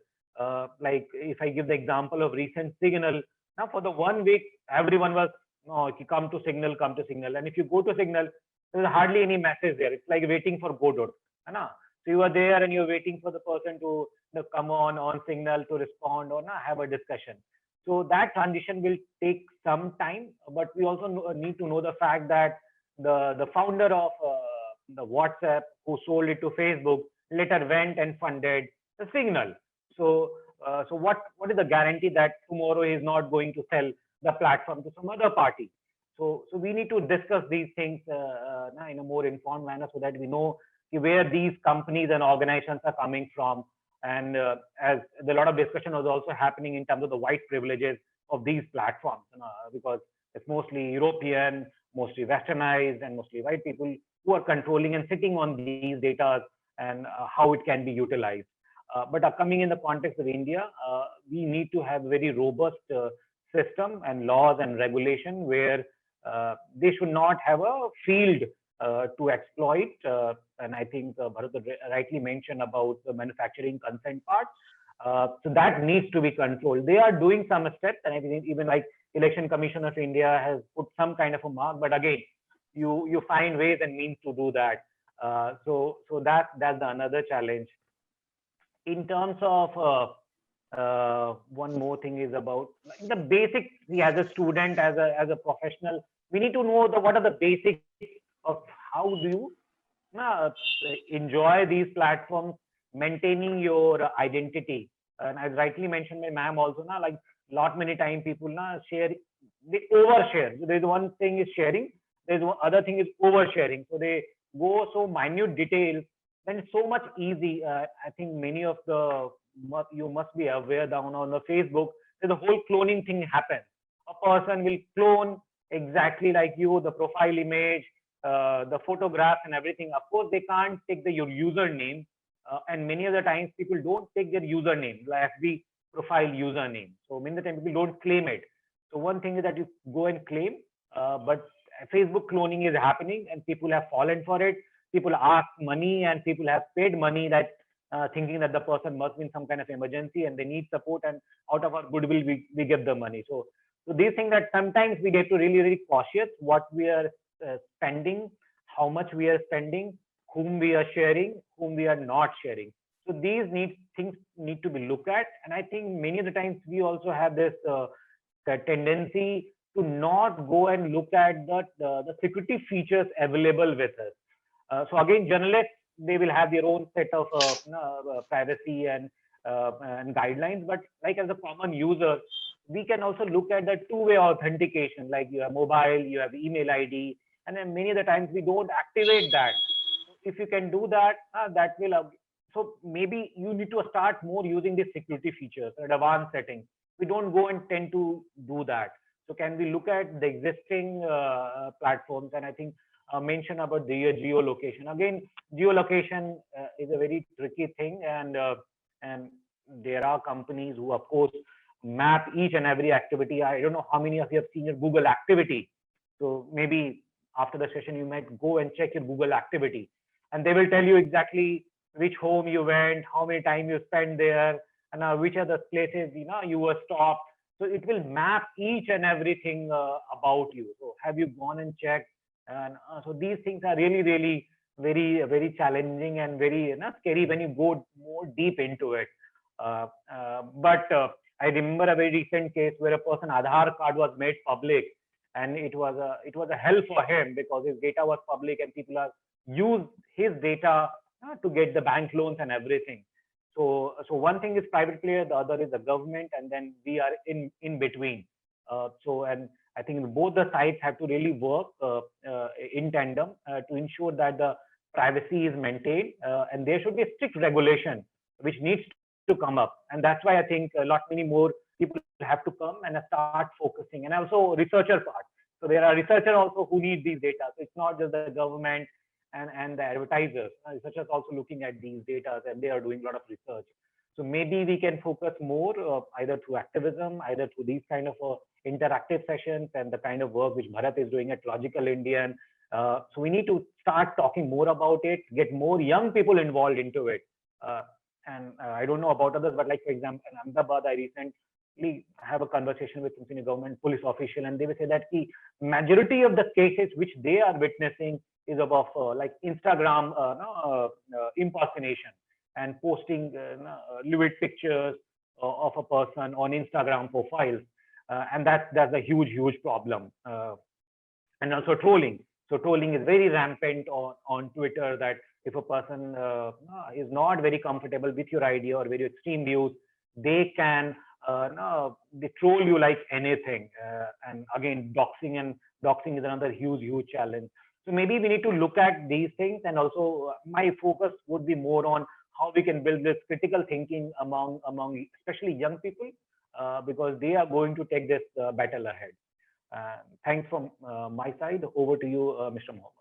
Speaker 7: Like if I give the example of recent Signal, now for the 1 week, everyone was, no, if you come to Signal. And if you go to Signal, there's hardly any message there. It's like waiting for Godot. So you are there and you're waiting for the person to come on Signal to respond or have a discussion. So that transition will take some time, but we also need to know the fact that the founder of the WhatsApp, who sold it to Facebook, later went and funded the Signal. So what is the guarantee that tomorrow he is not going to sell the platform to some other party? So we need to discuss these things in a more informed manner, so that we know where these companies and organizations are coming from. And as a lot of discussion was also happening in terms of the white privileges of these platforms, because it's mostly European, mostly westernized, and mostly white people who are controlling and sitting on these data and how it can be utilized. But coming in the context of India, we need to have very robust system and laws and regulation where they should not have a field to exploit. And I think Bharat rightly mentioned about the manufacturing consent part. So that needs to be controlled. They are doing some steps, and I think even like Election Commission of India has put some kind of a mark. But again, you find ways and means to do that. So that's another challenge. In terms of one more thing is about the basics. As a student, as a professional, we need to know what are the basics of how do you enjoy these platforms, maintaining your identity. And as rightly mentioned by ma'am also, like many times people share, they overshare. So there's one thing is sharing, there's one other thing is oversharing. So they go so minute details, then it's so much easy. I think many of you must be aware down on the Facebook, there's a whole cloning thing happens. A person will clone exactly like you, the profile image, the photographs and everything. Of course, they can't take your username, and many of the times people don't take their username, like FB profile username. So many of the time people don't claim it. So one thing is that you go and claim, but Facebook cloning is happening, and people have fallen for it. People ask money, and people have paid money that thinking that the person must be in some kind of emergency and they need support, and out of our goodwill we give the money. So these things that sometimes we get to really cautious what we are spending, how much we are spending, whom we are sharing, whom we are not sharing. So these things need to be looked at, and I think many of the times we also have this tendency to not go and look at the security features available with us. So again, journalists, they will have their own set of privacy and guidelines, but like as a common user, we can also look at the two-way authentication, like you have mobile, you have email ID, and then many of the times we don't activate that. If you can do that, that will, so maybe you need to start more using the security features at advanced settings. We don't go and tend to do that. So can we look at the existing platforms? And I think mention about the geolocation. Again, geolocation is a very tricky thing, and there are companies who, of course, map each and every activity. I don't know how many of you have seen your Google activity. So maybe after the session, you might go and check your Google activity, and they will tell you exactly which home you went, how many time you spent there, and which are the places you were stopped. So it will map each and everything about you. So have you gone and checked? And so these things are really very challenging and very scary when you go more deep into it. But I remember a very recent case where a person Aadhaar card was made public, and it was a hell for him because his data was public and people are used his data to get the bank loans and everything. So one thing is private player, the other is the government, and then we are in between. And I think both the sides have to really work in tandem to ensure that the privacy is maintained, and there should be a strict regulation which needs to come up. And that's why I think many more people have to come and start focusing, and also researcher part. So there are researchers also who need these data. So it's not just the government and the advertisers. Researchers also looking at these data, and they are doing a lot of research. So maybe we can focus more either through activism, either through these kind of interactive sessions and the kind of work which Bharat is doing at Logical Indian. So we need to start talking more about it, get more young people involved into it. And I don't know about others, but like for example, in Ahmedabad, I recently have a conversation with some senior government police official, and they will say that the majority of the cases which they are witnessing is about like Instagram impersonation and posting lewd pictures of a person on Instagram profiles, and that's a huge problem. And also trolling. So trolling is very rampant on Twitter, that if a person is not very comfortable with your idea or very extreme views, they can they troll you like anything. And again, doxing is another huge challenge. So maybe we need to look at these things, and also my focus would be more on how we can build this critical thinking among especially young people, because they are going to take this battle ahead. Thanks from my side. Over to you, Mr. Mohammed.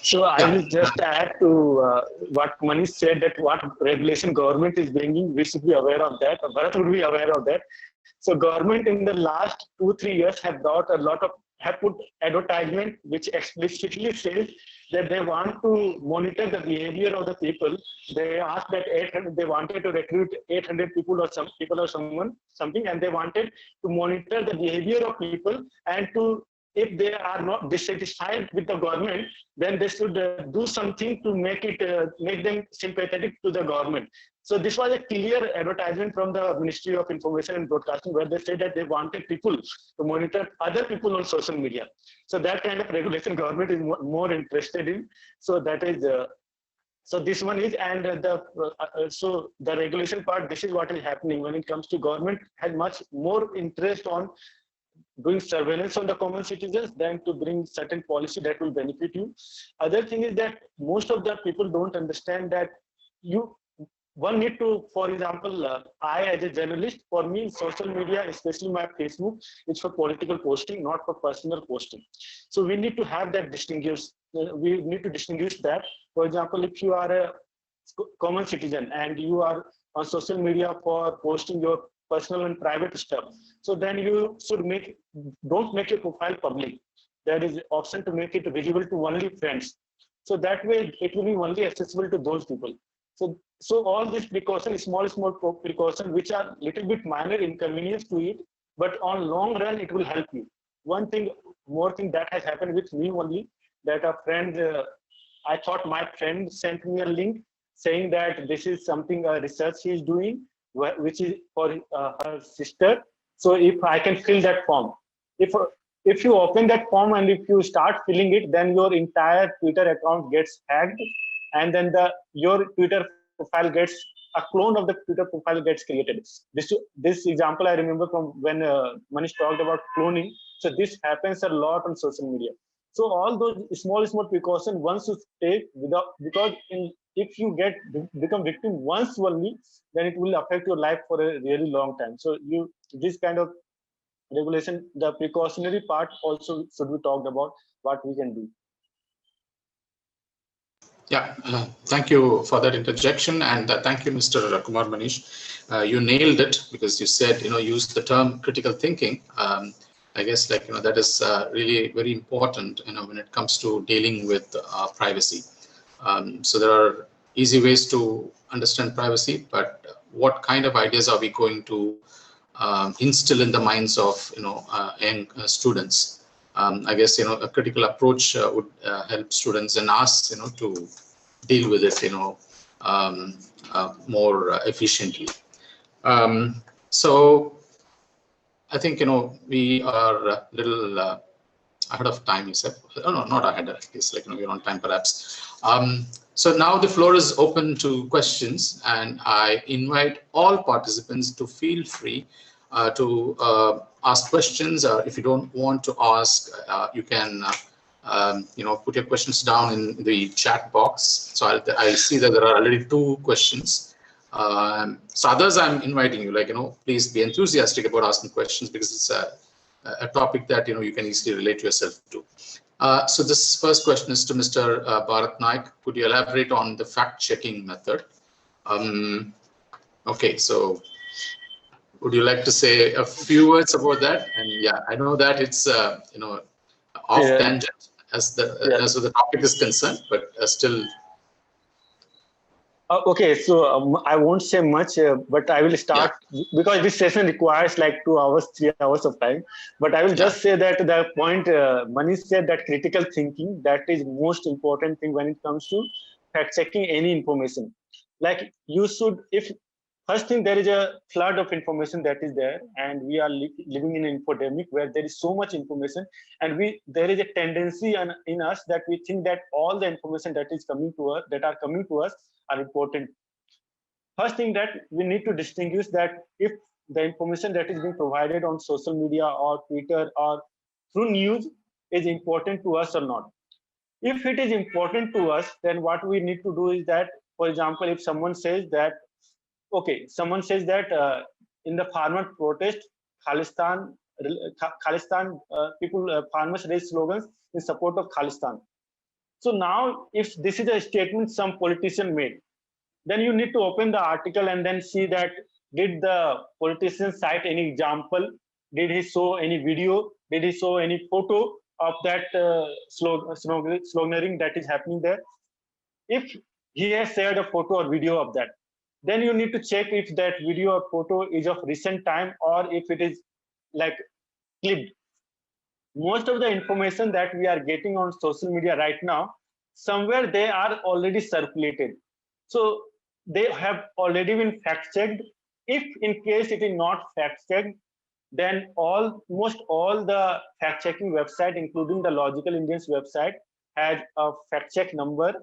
Speaker 5: So I will just add to what Manish said, that what regulation government is bringing, we should be aware of that. Bharat would be aware of that. So government in the last 2-3 years have brought have put advertisement which explicitly says that they want to monitor the behavior of the people. They asked that they wanted to recruit 800 people or something, and they wanted to monitor the behavior of people, and to, if they are not dissatisfied with the government, then they should do something to make them sympathetic to the government. So this was a clear advertisement from the Ministry of Information and Broadcasting, where they said that they wanted people to monitor other people on social media. So that kind of regulation government is more interested in. So that is so this one is, and so the regulation part, this is what is happening when it comes to government, has much more interest on doing surveillance on the common citizens than to bring certain policy that will benefit you. Other thing is that most of the people don't understand that one need to, for example, I as a journalist, for me, social media, especially my Facebook, is for political posting, not for personal posting. So we need to have that distinguish. We need to distinguish that. For example, if you are a common citizen and you are on social media for posting your personal and private stuff, so then you should don't make your profile public. There is option to make it visible to only friends. So that way it will be only accessible to those people. So all these precautions, small precautions, which are little bit minor inconvenience to it, but on long run it will help you. One thing, more thing that has happened with me only, that a friend, I thought my friend sent me a link saying that this is something research he is doing, which is for her sister. So if I can fill that form, if you open that form and if you start filling it, then your entire Twitter account gets hacked, and then your Twitter profile gets a clone of the Twitter profile gets created. This example I remember from when Manish talked about cloning. So this happens a lot on social media. So all those small precautions once you take without, because if you become victim once only, then it will affect your life for a really long time. So this kind of regulation, the precautionary part also should be talked about what we can do.
Speaker 3: Yeah, thank you for that interjection, and thank you, Mr. Kumar Manish. You nailed it because you said, use the term critical thinking. I guess that is really very important, when it comes to dealing with privacy. So there are easy ways to understand privacy, but what kind of ideas are we going to instill in the minds of young students? I guess a critical approach would help students and us to deal with it more efficiently. So I think we are a little ahead of time, you said. Oh, no, not ahead, at least we're on time perhaps. So now the floor is open to questions, and I invite all participants to feel free to ask questions. If you don't want to ask, you can put your questions down in the chat box. So I see that there are already 2 questions. So others, I'm inviting you, please be enthusiastic about asking questions, because it's a topic that you can easily relate yourself to. So this first question is to Mr. Bharat Naik. Could you elaborate on the fact-checking method? Okay, so would you like to say a few words about that? And yeah, I know that it's off tangent as the topic is concerned, but still.
Speaker 5: Okay, so I won't say much, but I will start because this session requires like 2 hours, 3 hours of time. But I will just say that the point Manish said, that critical thinking, that is most important thing when it comes to fact checking any information. Like you should, first thing, there is a flood of information that is there, and we are living in an infodemic where there is so much information, and there is a tendency in us that we think that all the information that are coming to us are important. First thing, that we need to distinguish that if the information that is being provided on social media or Twitter or through news is important to us or not. If it is important to us, then what we need to do is that, for example, if someone says that, in the farmer protest, Khalistan people, farmers raise slogans in support of Khalistan. So now, if this is a statement some politician made, then you need to open the article and then see that, did the politician cite any example? Did he show any video? Did he show any photo of that sloganeering that is happening there? If he has shared a photo or video of that, then you need to check if that video or photo is of recent time or if it is like clipped. Most of the information that we are getting on social media right now, somewhere they are already circulated. So they have already been fact checked. If in case it is not fact checked, then almost all the fact checking website, including the Logical Indians website, has a fact check number.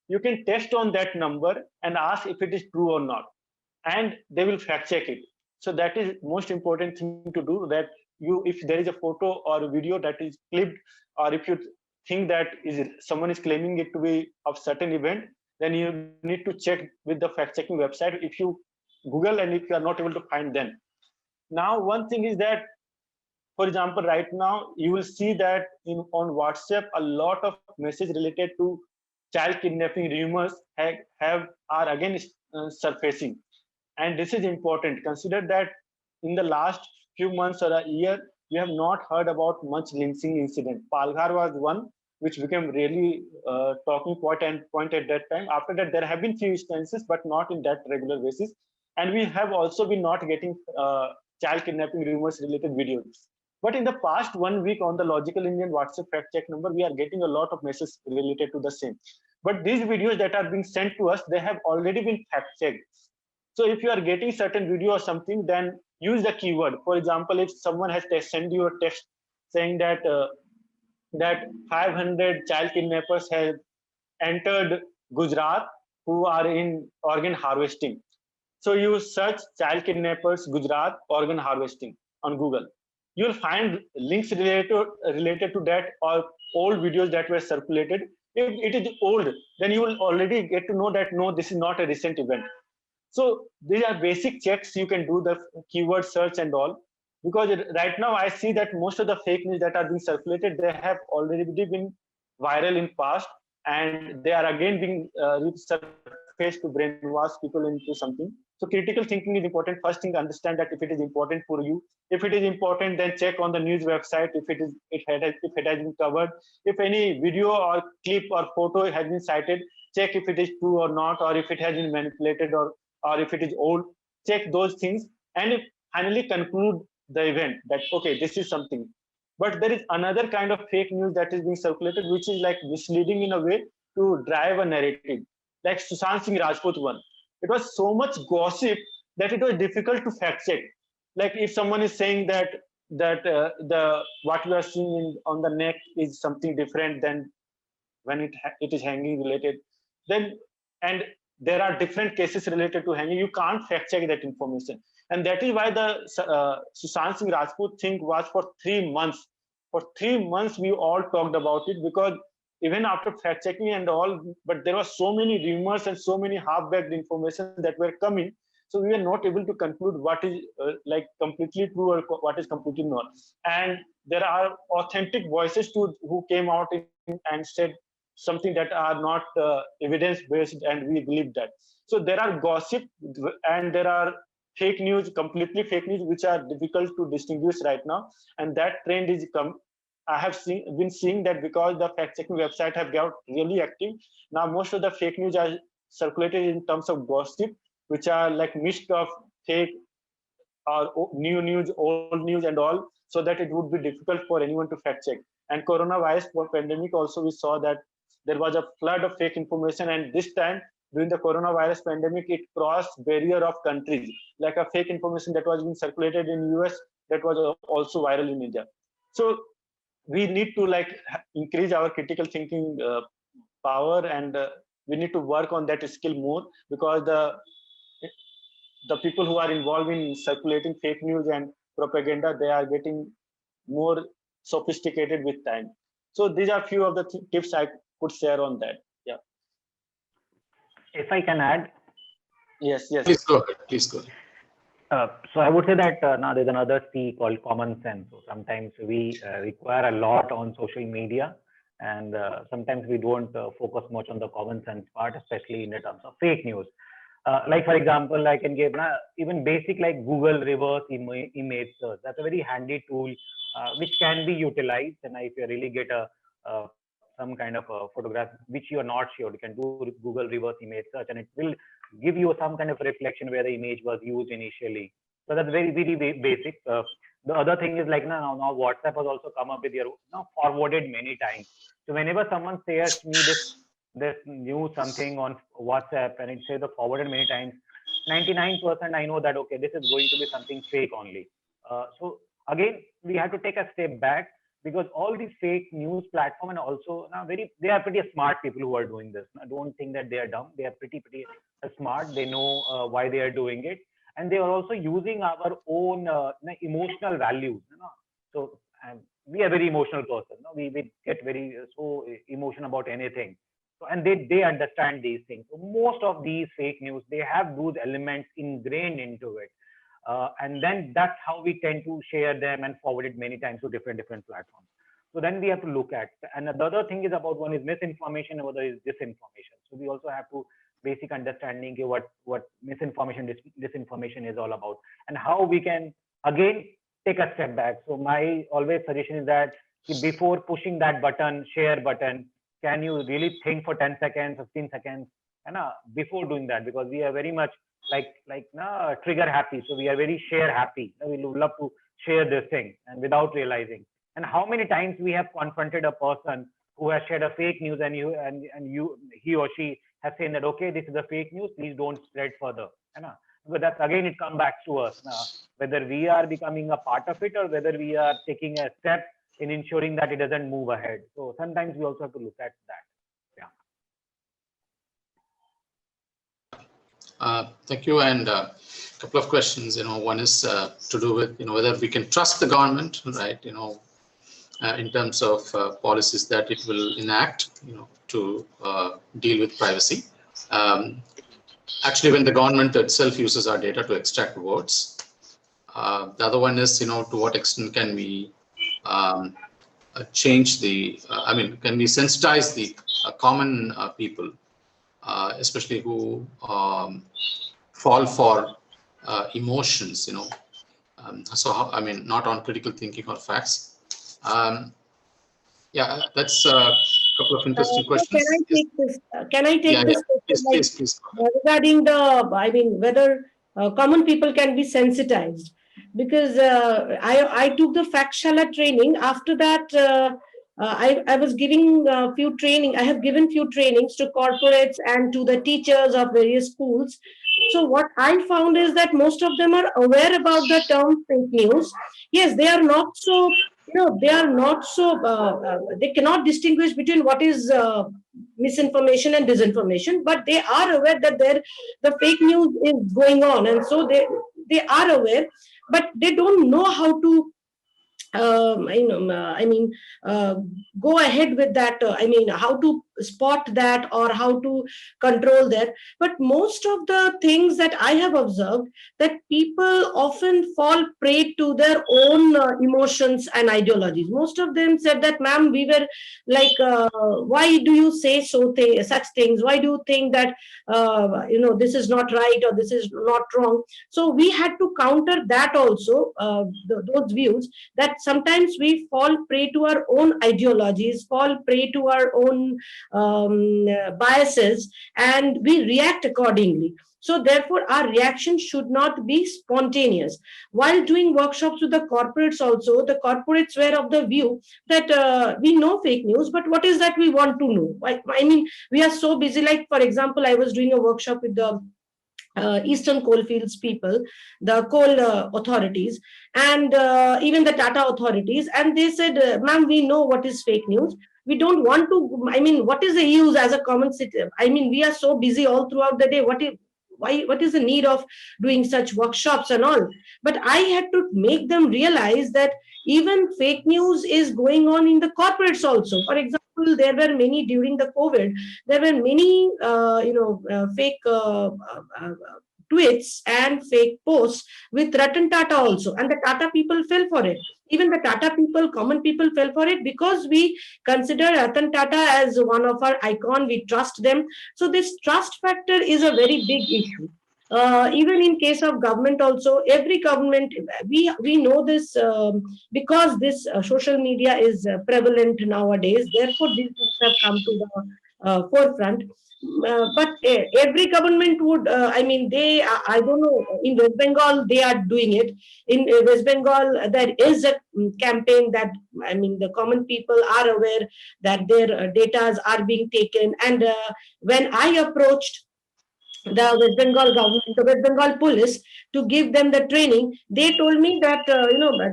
Speaker 5: You can test on that number and ask if it is true or not, and they will fact check it. So that is most important thing to do, that if there is a photo or a video that is clipped, or if you think that someone is claiming it to be of certain event, then you need to check with the fact checking website. If you Google and if you are not able to find them. Now, one thing is that, for example, right now you will see that on WhatsApp, a lot of messages related to child kidnapping rumors are again surfacing, and this is important. Consider that in the last few months or a year, we have not heard about much lynching incident. Palghar was one which became really talking point at that time. After that, there have been few instances, but not in that regular basis. And we have also been not getting child kidnapping rumors related videos. But in the past 1 week on the Logical Indian WhatsApp fact check number, we are getting a lot of messages related to the same. But these videos that are being sent to us, they have already been fact checked. So if you are getting certain video or something, then use the keyword. For example, if someone has sent you a text saying that that 500 child kidnappers have entered Gujarat who are in organ harvesting. So you search child kidnappers Gujarat organ harvesting on Google. You'll find links related to that or old videos that were circulated. If it is old, then you will already get to know that no, this is not a recent event. So these are basic checks you can do, the keyword search and all. Because right now I see that most of the fake news that are being circulated, they have already been viral in past, and they are again being resurfaced to brainwash people into something. So critical thinking is important. First thing, understand that if it is important for you. If it is important, then check on the news website if it has been covered. If any video or clip or photo has been cited, check if it is true or not, or if it has been manipulated, or if it is old. Check those things and finally conclude the event that okay, this is something. But there is another kind of fake news that is being circulated, which is like misleading in a way to drive a narrative, like Sushant Singh Rajput one. It was so much gossip that it was difficult to fact check. Like if someone is saying that the what we are seeing on the neck is something different than when it is hanging related, then and there are different cases related to hanging, you can't fact check that information. And that is why the Sushant Singh Rajput thing was for 3 months. For 3 months we all talked about it, because even after fact checking and all, but there were so many rumors and so many half-baked information that were coming, so we were not able to conclude what is like completely true or what is completely not. And there are authentic voices who came out and said something that are not evidence based, and we believe that. So there are gossip and there are fake news, completely fake news, which are difficult to distinguish right now. And that trend is I have been seeing that because the fact checking website have got really active. Now most of the fake news are circulated in terms of gossip, which are like mixed of fake or new news, old news and all, so that it would be difficult for anyone to fact check. And coronavirus pandemic also, we saw that there was a flood of fake information, and this time during the coronavirus pandemic, it crossed barrier of countries. Like a fake information that was being circulated in US, that was also viral in India. So we need to like increase our critical thinking power, and we need to work on that skill more, because the people who are involved in circulating fake news and propaganda, they are getting more sophisticated with time. So these are few of the tips I could share on that. Yeah.
Speaker 7: If I can add.
Speaker 5: Yes.
Speaker 3: Please go ahead. Please go ahead.
Speaker 7: So I would say that now there's another C called common sense. So sometimes we require a lot on social media, and sometimes we don't focus much on the common sense part, especially in the terms of fake news. Like for example, I can give even basic like Google reverse image search. That's a very handy tool which can be utilized. And if you really get some kind of a photograph which you are not sure, you can do Google reverse image search, and it will give you some kind of reflection where the image was used initially. So that's very basic. The other thing is like now WhatsApp has also come up with your forwarded many times. So whenever someone shares me this news something on WhatsApp and it says the forwarded many times, 99% I know that okay, this is going to be something fake only. So again, we have to take a step back, because all these fake news platform and also now they are pretty smart people who are doing this. I don't think that they are dumb. They are pretty smart. They know why they are doing it, and they are also using our own emotional values. So we are very emotional person. We get very so emotional about anything. So, and they understand these things. So most of these fake news, they have those elements ingrained into it. And then that's how we tend to share them and forward it many times to different platforms. So then we have to look at, and the other thing is about, one is misinformation, and other is disinformation. So we also have to basic understanding what misinformation, disinformation is all about, and how we can again take a step back. So my always suggestion is that before pushing that button, share button, can you really think for 10 seconds, 15 seconds, and before doing that, because we are very much like trigger happy. So we are very share happy. We love to share this thing, and without realizing. And how many times we have confronted a person who has shared a fake news, and he or she has said that, okay, this is a fake news, please don't spread further. But that's again, it comes back to us now, whether we are becoming a part of it, or whether we are taking a step in ensuring that it doesn't move ahead. So sometimes we also have to look at that.
Speaker 3: Thank you. And a couple of questions. One is to do with whether we can trust the government, right? In terms of policies that it will enact, to deal with privacy. Actually, when the government itself uses our data to extract votes. The other one is, to what extent can we change the, can we sensitize the common people, especially who fall for emotions, so how, not on critical thinking or facts. Yeah, that's a couple of interesting questions.
Speaker 6: Can I take this?
Speaker 3: Please.
Speaker 6: Regarding whether common people can be sensitized, because I took the Fakshala training. After that, I was giving few training. I have given few trainings to corporates and to the teachers of various schools. So what I found is that most of them are aware about the term fake news. Yes, they are not so. They are not so. They cannot distinguish between what is misinformation and disinformation, but they are aware that the fake news is going on, and so they are aware, but they don't know how to go ahead with that. How to spot that or how to control that. But most of the things that I have observed, that people often fall prey to their own emotions and ideologies. Most of them said that, ma'am, we were like, why do you say such things? Why do you think that this is not right or this is not wrong? So we had to counter that also, those views, that sometimes we fall prey to our own ideologies, fall prey to our own biases, and we react accordingly. So therefore, our reaction should not be spontaneous. While doing workshops with the corporates also, the corporates were of the view that we know fake news, but what is that we want to know? We are so busy. Like, for example, I was doing a workshop with the Eastern Coalfields people, the coal authorities, and even the Tata authorities, and they said, ma'am, we know what is fake news. We don't want to, what is the use as a common citizen? We are so busy all throughout the day. What is the need of doing such workshops and all? But I had to make them realize that even fake news is going on in the corporates also. For example, there were many during the COVID, there were many, fake tweets and fake posts with Ratan Tata also. And the Tata people fell for it. Even the Tata people, common people fell for it, because we consider Ratan Tata as one of our icon. We trust them. So this trust factor is a very big issue. Even in case of government also, every government, we know this because this social media is prevalent nowadays. Therefore, these things have come to the forefront. But every government would, I don't know, in West Bengal, they are doing it. In West Bengal, there is a campaign that, the common people are aware that their data are being taken. And when I approached the West Bengal government, the West Bengal police, to give them the training, they told me that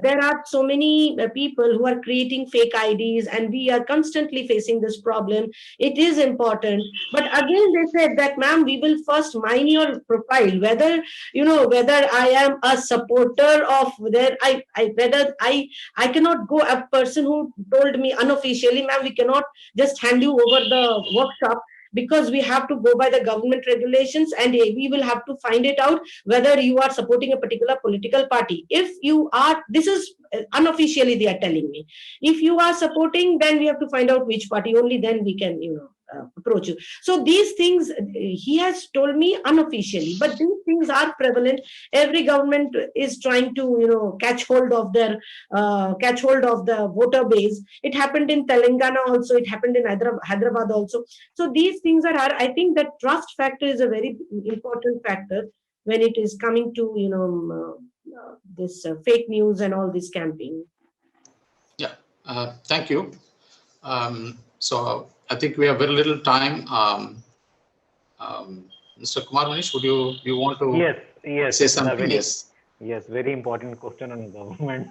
Speaker 6: there are so many people who are creating fake IDs, and we are constantly facing this problem. It is important. But again, they said that, ma'am, we will first mine your profile, whether I am a supporter of whether I cannot go. A person who told me unofficially, ma'am, we cannot just hand you over the workshop. because we have to go by the government regulations, and we will have to find it out whether you are supporting a particular political party. If you are, this is unofficially they are telling me, if you are supporting, then we have to find out which party, only then we can, approach you. So these things he has told me unofficially, but these things are prevalent. Every government is trying to catch hold of their the voter base. It happened in Telangana also, it happened in Hyderabad also. So these things are, I think that trust factor is a very important factor when it is coming to this fake news and all this campaign.
Speaker 3: Yeah, thank you. So I think we have very little time. Mr. Kumar Manish, would you want to
Speaker 7: Yes,
Speaker 3: say
Speaker 7: it's a
Speaker 3: something?
Speaker 7: very,
Speaker 3: Yes.
Speaker 7: yes, very important question on government.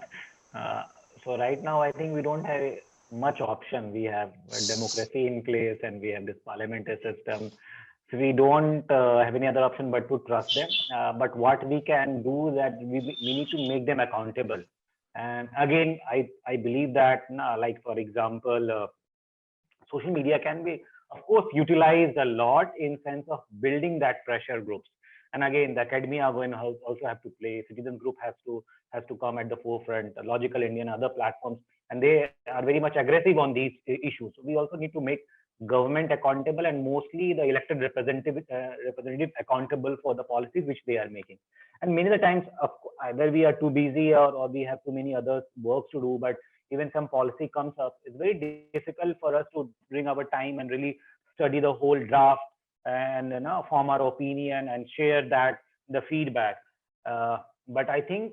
Speaker 7: So right now, I think we don't have much option. We have a democracy in place and we have this parliamentary system. So we don't have any other option but to trust them. But what we can do is that we need to make them accountable. And again, I believe that, like for example, social media can be, of course, utilized a lot in sense of building that pressure groups. And again, the academia are going to also have to play. Citizen group has to come at the forefront. Logical Indian, other platforms, and they are very much aggressive on these issues. So we also need to make government accountable, and mostly the elected representative accountable for the policies which they are making. And many of the times, either we are too busy or we have too many other works to do, but even some policy comes up, it's very difficult for us to bring our time and really study the whole draft and form our opinion and share that the feedback. But I think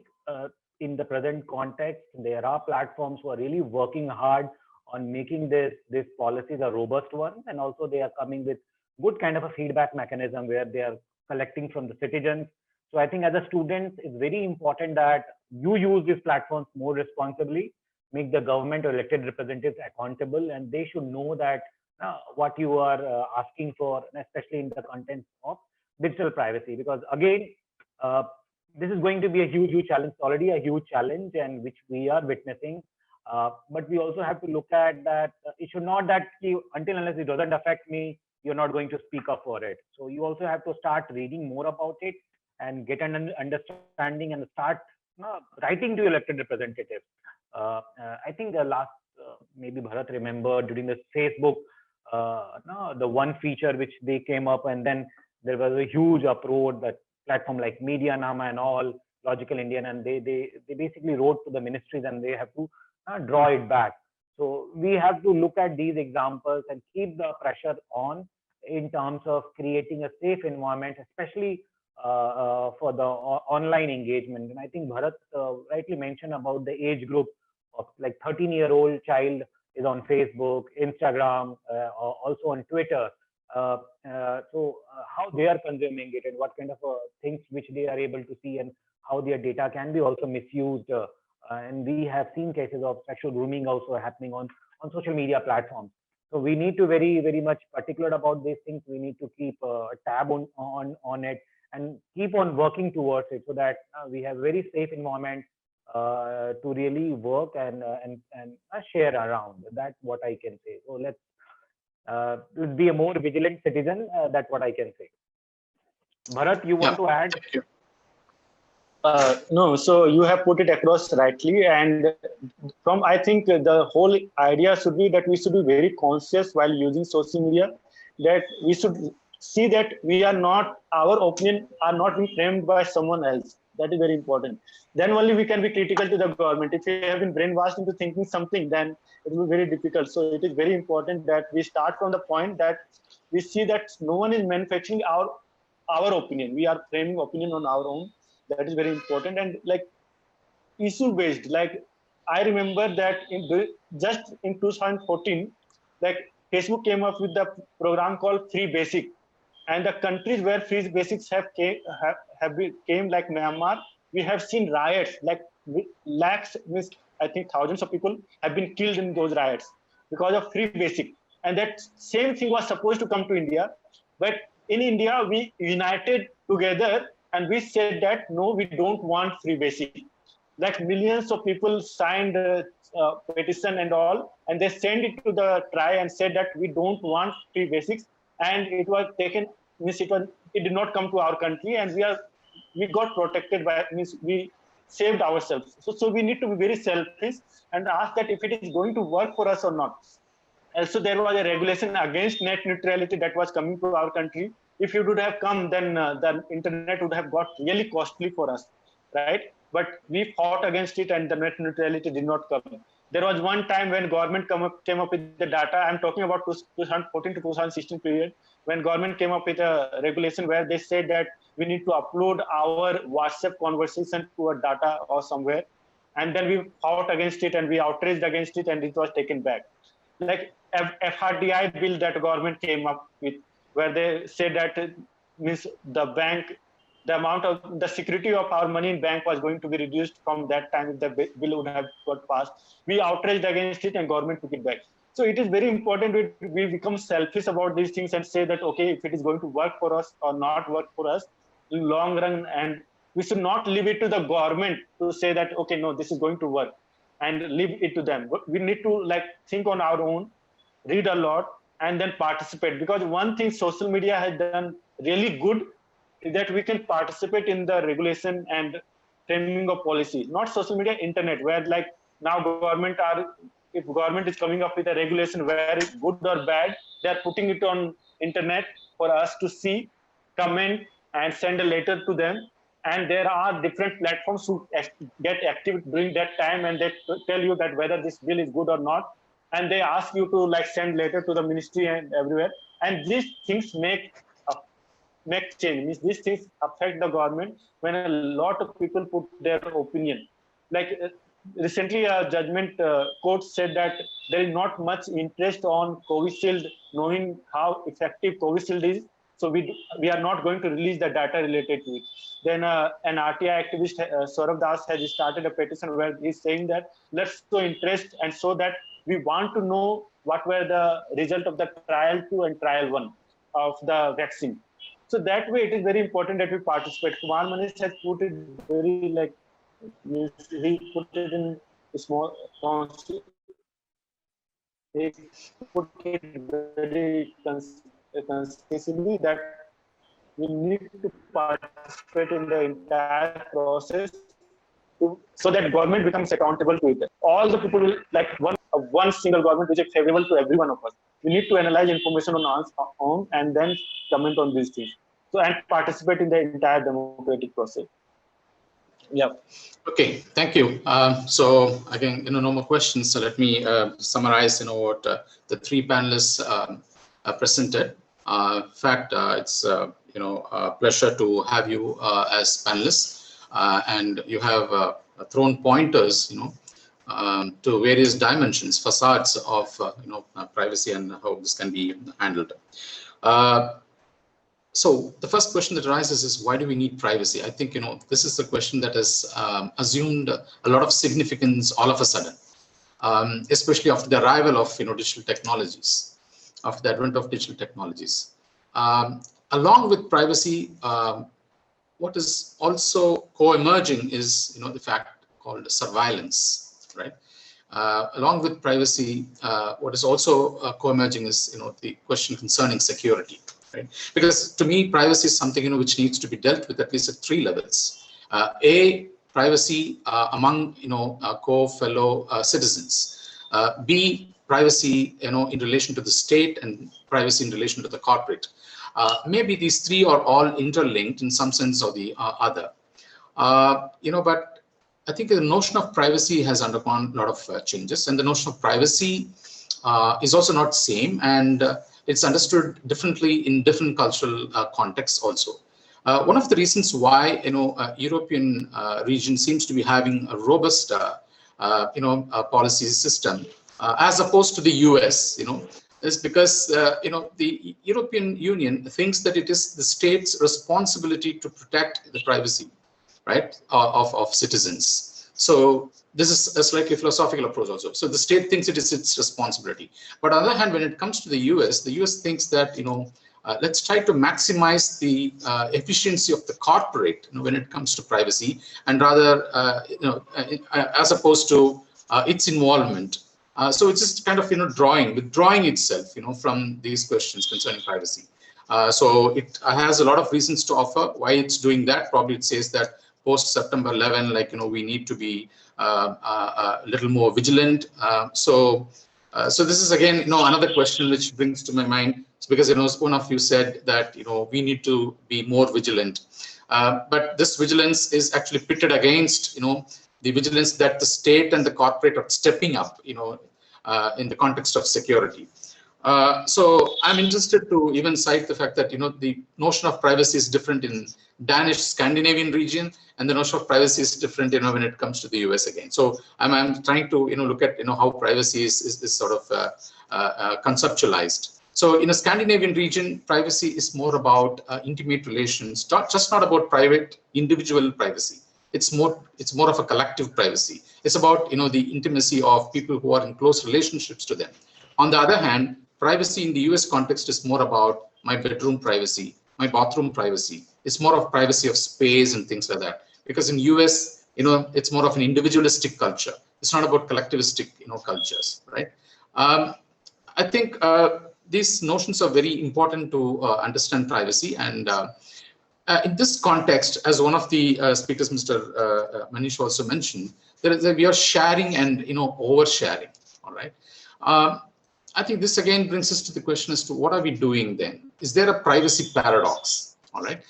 Speaker 7: in the present context, there are platforms who are really working hard on making this policies a robust one, and also they are coming with good kind of a feedback mechanism where they are collecting from the citizens. So I think as a student, it's very important that you use these platforms more responsibly, make the government or elected representatives accountable, and they should know that what you are asking for, especially in the context of digital privacy. Because again, this is going to be a huge challenge, already a huge challenge, and which we are witnessing. But we also have to look at that it should not that until unless it doesn't affect me, you're not going to speak up for it. So you also have to start reading more about it and get an understanding and start writing to elected representatives. I think the last, maybe Bharat remember during the Facebook, the one feature which they came up, and then there was a huge uproar that platform like Media Nama and all, Logical Indian, and they basically wrote to the ministries and they have to draw it back. So we have to look at these examples and keep the pressure on in terms of creating a safe environment, especially for the online engagement. And I think Bharat rightly mentioned about the age group of like 13-year-old child is on Facebook, Instagram, also on Twitter. So how they are consuming it and what kind of things which they are able to see, and how their data can be also misused. And we have seen cases of sexual grooming also happening on social media platforms. So we need to very much particular about these things. We need to keep a tab on it and keep on working towards it, so that we have very safe environment to really work and share around. That's what I can say. So let's be a more vigilant citizen. That's what I can say. Bharat, you want to add?
Speaker 5: No, so you have put it across rightly, and I think the whole idea should be that we should be very conscious while using social media, that we should see that our opinion are not being framed by someone else. That is very important. Then only we can be critical to the government. If we have been brainwashed into thinking something, then it will be very difficult. So it is very important that we start from the point that we see that no one is manufacturing our opinion. We are framing opinion on our own. That is very important. And like issue based, like I remember that just in 2014, like Facebook came up with the program called Free Basic, and the countries where free basics have came like Myanmar, we have seen riots, like lakhs, I think thousands of people have been killed in those riots because of free basic. And that same thing was supposed to come to India, but in India we united together and we said that no, we don't want free basic. Like millions of people signed a petition and all, and they sent it to the TRI and said that we don't want free basics. and it was taken, means it did not come to our country, and we got protected by, means we saved ourselves. So we need to be very selfish and ask that if it is going to work for us or not. Also, there was a regulation against net neutrality that was coming to our country. If it would have come, then the internet would have got really costly for us, right? But we fought against it, and the net neutrality did not come. There was one time when government came up with the data. I'm talking about 2014 to 2016 period, when government came up with a regulation where they said that we need to upload our WhatsApp conversation to a data or somewhere, and then we fought against it and we outraged against it, and it was taken back. Like FRDI bill that government came up with, where they said that means the bank, the amount of the security of our money in bank was going to be reduced from that time if the bill would have got passed. We outraged against it and government took it back. So it is very important we become selfish about these things and say that, okay, if it is going to work for us or not work for us in long run, and we should not leave it to the government to say that, okay, no, this is going to work, and leave it to them. We need to like think on our own, read a lot, and then participate. Because one thing social media has done really good is that we can participate in the regulation and framing of policy. Not social media, internet, where like now if government is coming up with a regulation where it's good or bad, they're putting it on internet for us to see, comment, and send a letter to them. And there are different platforms who get active during that time, and they tell you that whether this bill is good or not, and they ask you to like send letter to the ministry and everywhere. And these things make change. Means these things affect the government when a lot of people put their opinion. Like recently, a judgment court said that there is not much interest on Covishield, knowing how effective Covishield is. So we are not going to release the data related to it. Then an RTI activist, Saurabh Das, has started a petition where he's saying that let's show interest and so that we want to know what were the result of the trial 2 and trial 1 of the vaccine. So that way, it is very important that we participate. Kumar Manish has put it very like, he put it in small, he put it very concisely that we need to participate in the entire process so that government becomes accountable to it. All the people will like one single government which is favorable to every one of us. We need to analyze information on our own and then comment on these things. So and participate in the entire democratic process. Yeah.
Speaker 3: Okay, thank you. So again, no more questions. So let me summarize, what the three panelists presented. In fact, it's a pleasure to have you as panelists, and you have thrown pointers, to various dimensions, facades of privacy and how this can be handled. So the first question that arises is, why do we need privacy? I think this is the question that has assumed a lot of significance all of a sudden, especially after the arrival of digital technologies, after the advent of digital technologies. Along with privacy, what is also co-emerging is the fact called surveillance, right? Along with privacy, what is also co-emerging is the question concerning security, right? Because to me, privacy is something which needs to be dealt with at least at three levels. A, privacy among fellow citizens. B, privacy in relation to the state, and privacy in relation to the corporate. Maybe these three are all interlinked in some sense or the other. But I think the notion of privacy has undergone a lot of changes, and the notion of privacy is also not same, and it's understood differently in different cultural contexts also. One of the reasons why European region seems to be having a robust policy system as opposed to the US, is because the European Union thinks that it is the state's responsibility to protect the privacy, right, of citizens. So this is a slightly philosophical approach also. So the state thinks it is its responsibility. But on the other hand, when it comes to the US thinks that let's try to maximize the efficiency of the corporate when it comes to privacy, and rather as opposed to its involvement So it's just kind of withdrawing itself from these questions concerning privacy. So it has a lot of reasons to offer why it's doing that. Probably it says that post September 11, we need to be a little more vigilant. So this is again another question which brings to my mind. It's because one of you said that we need to be more vigilant. But this vigilance is actually pitted against the vigilance that the state and the corporate are stepping up in the context of security. So I'm interested to even cite the fact that the notion of privacy is different in Danish Scandinavian region, and the notion of privacy is different when it comes to the US again. So I'm trying to look at how privacy is sort of conceptualized. So in a Scandinavian region, privacy is more about intimate relations, not about private individual privacy. It's more of a collective privacy. It's about the intimacy of people who are in close relationships to them. On the other hand, privacy in the US context is more about my bedroom privacy, my bathroom privacy. It's more of privacy of space and things like that. Because in US, it's more of an individualistic culture. It's not about collectivistic, cultures, right? I think these notions are very important to understand privacy. And in this context, as one of the speakers, Mr. Manish also mentioned, we are sharing and oversharing. All right. I think this again brings us to the question as to what are we doing then? Is there a privacy paradox? All right.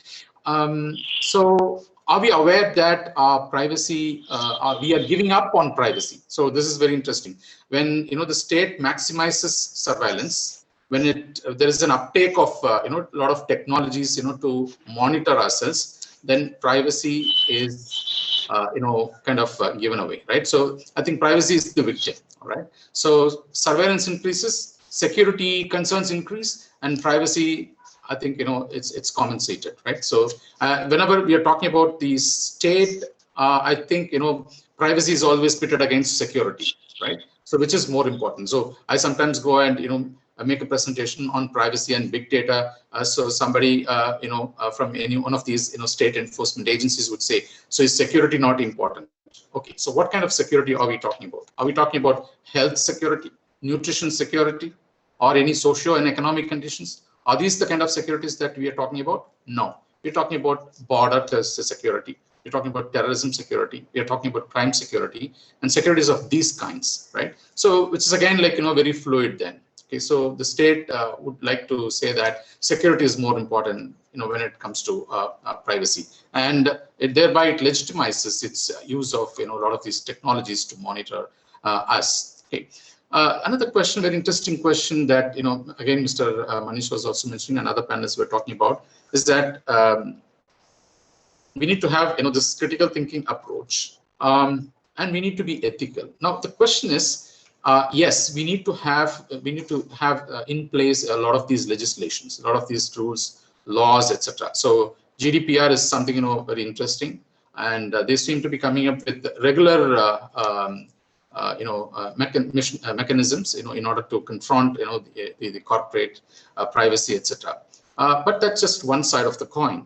Speaker 3: So are we aware that our privacy, we are giving up on privacy? So this is very interesting. When the state maximizes surveillance, when there is an uptake of a lot of technologies to monitor ourselves, then privacy is kind of given away, right? So I think privacy is the victim. All right. So surveillance increases, security concerns increase, and privacy, I think it's compensated, right? So whenever we are talking about the state, I think privacy is always pitted against security, right? So which is more important? So I sometimes go and make a presentation on privacy and big data. So somebody from any one of these state enforcement agencies would say, so is security not important? Okay, so what kind of security are we talking about? Are we talking about health security, nutrition security, or any socio and economic conditions? Are these the kind of securities that we are talking about? No, we're talking about border security. We're talking about terrorism security. We are talking about crime security and securities of these kinds, right? So, which is again very fluid then. Okay, so the state would like to say that security is more important, when it comes to privacy, and thereby it legitimizes its use of a lot of these technologies to monitor us. Okay. Another question, very interesting question that again Mr. Manish was also mentioning, and other panelists were talking about, is that we need to have this critical thinking approach, and we need to be ethical. Now the question is, yes, we need to have in place a lot of these legislations, a lot of these rules, laws, etc. So GDPR is something very interesting, and they seem to be coming up with regular mechanisms in order to confront the corporate privacy, etc. But that's just one side of the coin,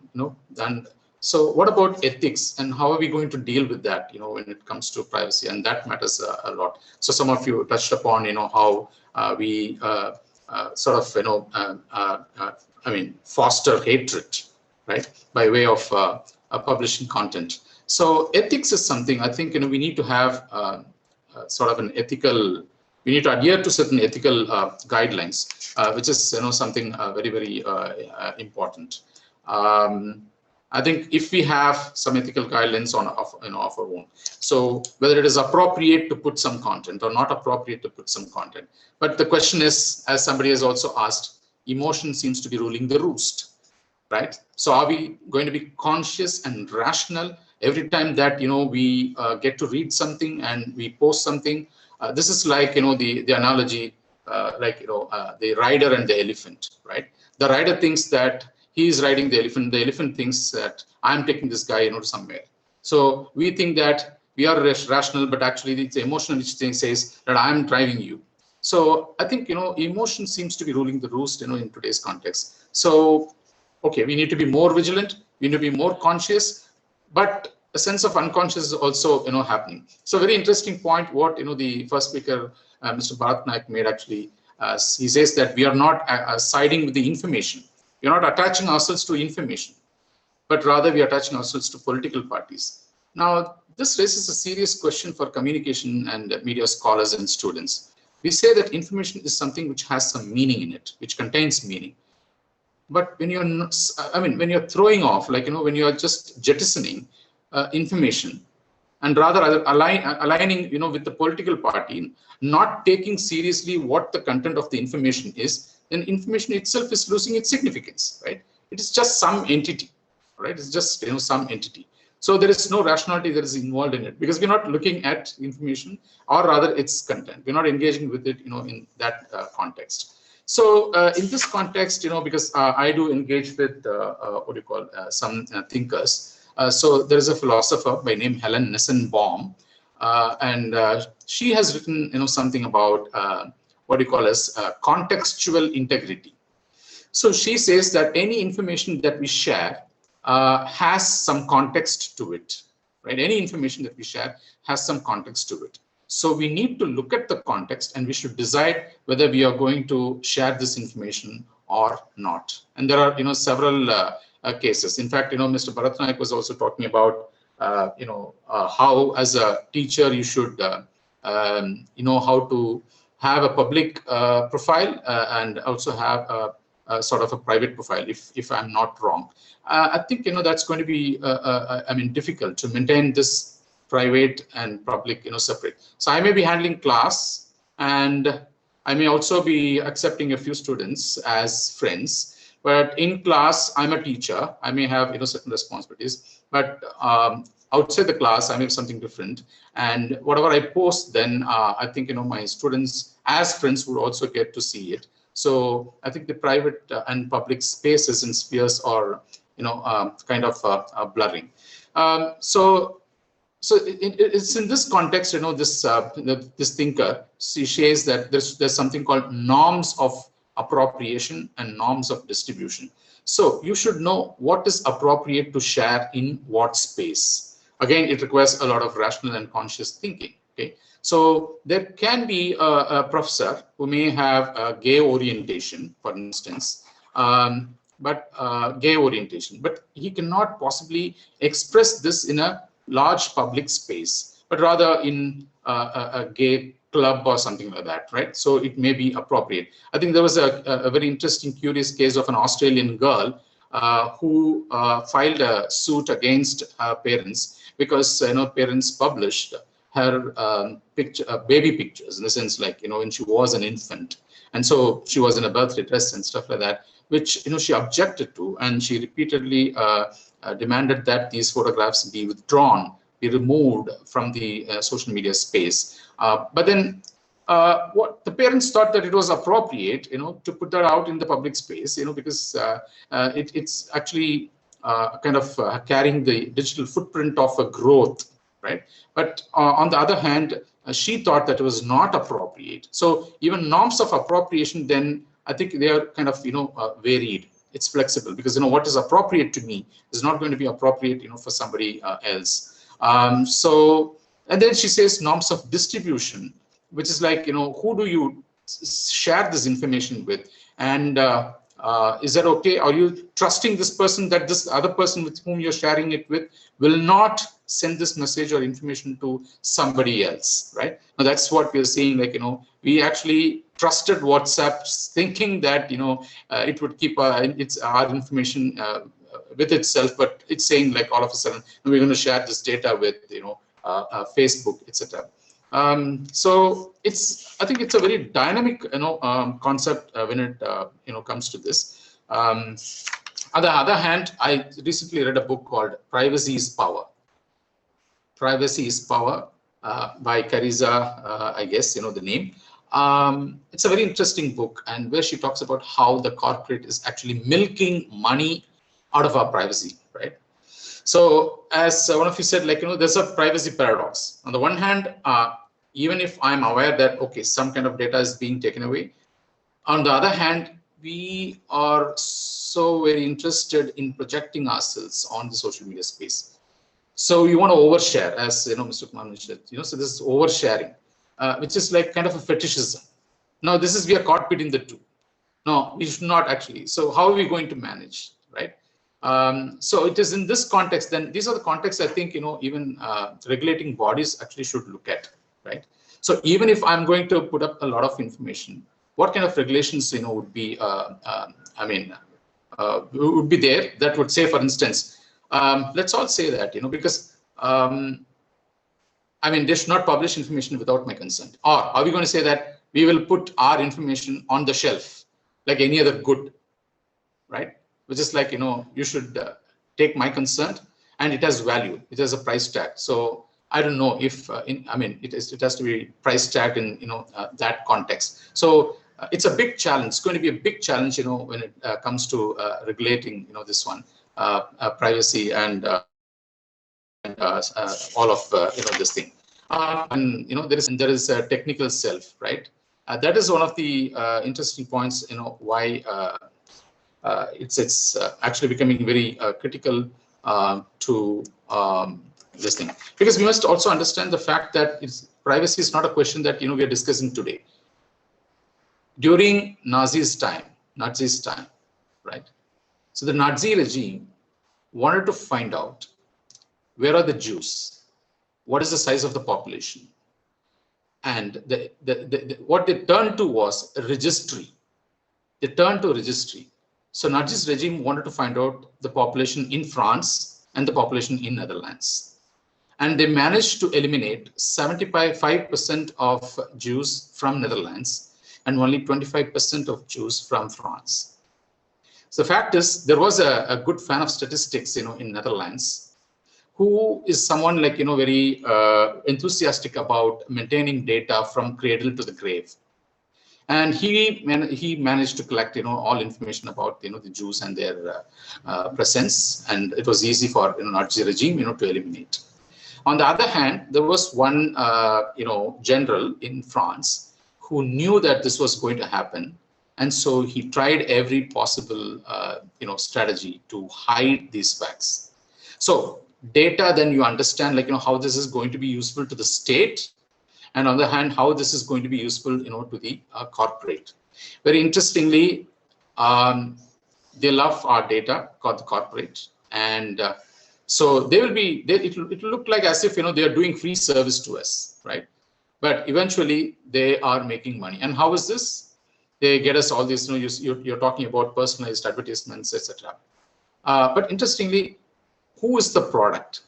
Speaker 3: and so what about ethics, and how are we going to deal with that, when it comes to privacy? And that matters a lot. So some of you touched upon, how we sort of, foster hatred, right, by way of publishing content. So ethics is something I think, we need to have sort of an ethical, we need to adhere to certain ethical guidelines, which is, something very, very important. I think if we have some ethical guidelines of our own, so whether it is appropriate to put some content or not appropriate to put some content. But the question is, as somebody has also asked, emotion seems to be ruling the roost, right? So are we going to be conscious and rational every time that we get to read something and we post something? This is like the analogy, the rider and the elephant, right? The rider thinks that he is riding the elephant thinks that I'm taking this guy somewhere. So we think that we are rational, but actually it's emotional which says that I'm driving you. So I think emotion seems to be ruling the roost in today's context. So okay, we need to be more vigilant, we need to be more conscious, but a sense of unconscious is also happening. So very interesting point what the first speaker Mr. Bharat Naik made actually, he says that we are not siding with the information. We are not attaching ourselves to information, but rather we are attaching ourselves to political parties. Now, this raises a serious question for communication and media scholars and students. We say that information is something which has some meaning in it, which contains meaning. But when you're not, when you're throwing off, like, when you're just jettisoning information and rather aligning, with the political party, not taking seriously what the content of the information is, then information itself is losing its significance, right? It is just some entity, right? It's just, some entity. So there is no rationality that is involved in it, because we're not looking at information, or rather its content. We're not engaging with it, in that context. So in this context, because I do engage with some thinkers. So there is a philosopher by name Helen Nissenbaum, and she has written, something about contextual integrity. So she says that any information that we share has some context to it, right? Any information that we share has some context to it. So we need to look at the context, and we should decide whether we are going to share this information or not. And there are, several cases. In fact, Mr. Bharat Naik was also talking about, how as a teacher you should, how to have a public profile and also have a sort of a private profile, if I'm not wrong. I think, that's going to be, difficult to maintain this private and public, separate. So I may be handling class, and I may also be accepting a few students as friends. But in class, I'm a teacher. I may have, certain responsibilities. But outside the class, I may have something different. And whatever I post, then I think, my students as friends would also get to see it. So I think the private and public spaces and spheres are, kind of blurring. So it's in this context, this thinker, she says that there's something called norms of appropriation and norms of distribution. So you should know what is appropriate to share in what space. Again, it requires a lot of rational and conscious thinking. Okay, so there can be a professor who may have a gay orientation, for instance, but he cannot possibly express this in a large public space, but rather in a gay club or something like that, right? So it may be appropriate. I think there was a very interesting, curious case of an Australian girl who filed a suit against her parents because parents published her baby pictures, in the sense, like, when she was an infant, and so she was in a birthday dress and stuff like that, which she objected to, and she repeatedly demanded that these photographs be withdrawn, be removed from the social media space. But then what the parents thought that it was appropriate, to put that out in the public space, because it's actually kind of carrying the digital footprint of a growth, right? But on the other hand, she thought that it was not appropriate. So even norms of appropriation, then I think they are kind of, varied. It's flexible, because what is appropriate to me is not going to be appropriate, for somebody else. So, and then she says norms of distribution, which is like, who do you share this information with, and is that okay? Are you trusting this person that this other person with whom you're sharing it with will not send this message or information to somebody else, right? Now that's what we're seeing. Like, we actually trusted WhatsApp, thinking that it would keep our information with itself, but it's saying, like, all of a sudden we're going to share this data with Facebook, etc. So I think it's a very dynamic concept when it comes to this. On the other hand, I recently read a book called Privacy is Power. Privacy is Power by Carissa, I guess the name. It's a very interesting book, and where she talks about how the corporate is actually milking money out of our privacy, right? So as one of you said, like, there's a privacy paradox. On the one hand, even if I'm aware that, okay, some kind of data is being taken away, on the other hand, we are so very interested in projecting ourselves on the social media space. So you want to overshare, as Mr. Kumar said, so this is oversharing. which is like kind of a fetishism. Now this is, we are caught between the two. No, we should not actually. So how are we going to manage, right? So it is in this context, then these are the contexts I think, even regulating bodies actually should look at, right? So even if I'm going to put up a lot of information, what kind of regulations, would be, would be there that would say, for instance, let's all say that, because, they should not publish information without my consent. Or are we going to say that we will put our information on the shelf like any other good, right? Which is like, you should take my consent and it has value, it has a price tag. So I don't know if, it has to be price tagged in, that context. So it's a big challenge. It's going to be a big challenge, when it comes to regulating, this one, privacy and all of, this thing. And, there is a technical self, right? That is one of the interesting points, why it's actually becoming very critical to this thing, because we must also understand the fact that privacy is not a question that we are discussing today. During Nazis' time, right? So the Nazi regime wanted to find out where are the Jews, what is the size of the population, and what they turned to was a registry. They turned to a registry. So Nazi regime wanted to find out the population in France and the population in Netherlands. And they managed to eliminate 75% of Jews from Netherlands and only 25% of Jews from France. So the fact is, there was a good fan of statistics, in Netherlands, who is someone like, very enthusiastic about maintaining data from cradle to the grave. And he managed to collect, all information about, the Jews and their presence, and it was easy for Nazi regime, to eliminate. On the other hand, there was one, general in France who knew that this was going to happen, and so he tried every possible, strategy to hide these facts. So data, then you understand, like, how this is going to be useful to the state. And on the other hand, how this is going to be useful, to the corporate. Very interestingly, they love our data, called the corporate, and so they will be. It will look like as if they are doing free service to us, right? But eventually, they are making money. And how is this? They get us all these. You're talking about personalized advertisements, etc. But interestingly, who is the product?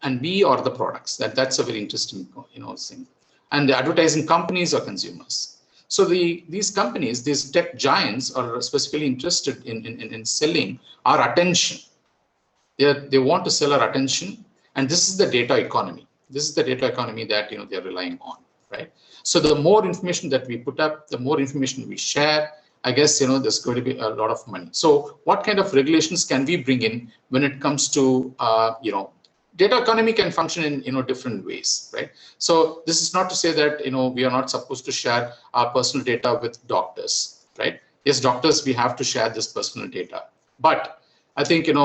Speaker 3: And we are the products. That's a very interesting, thing. And the advertising companies are consumers. So these companies, these tech giants, are specifically interested in selling our attention. They want to sell our attention, and this is the data economy. This is the data economy that they're relying on, right? So the more information that we put up, the more information we share, I guess there's going to be a lot of money. So what kind of regulations can we bring in when it comes to data economy can function in different ways, right? So this is not to say that we are not supposed to share our personal data with doctors, right? Yes, doctors, we have to share this personal data, but I think Dr.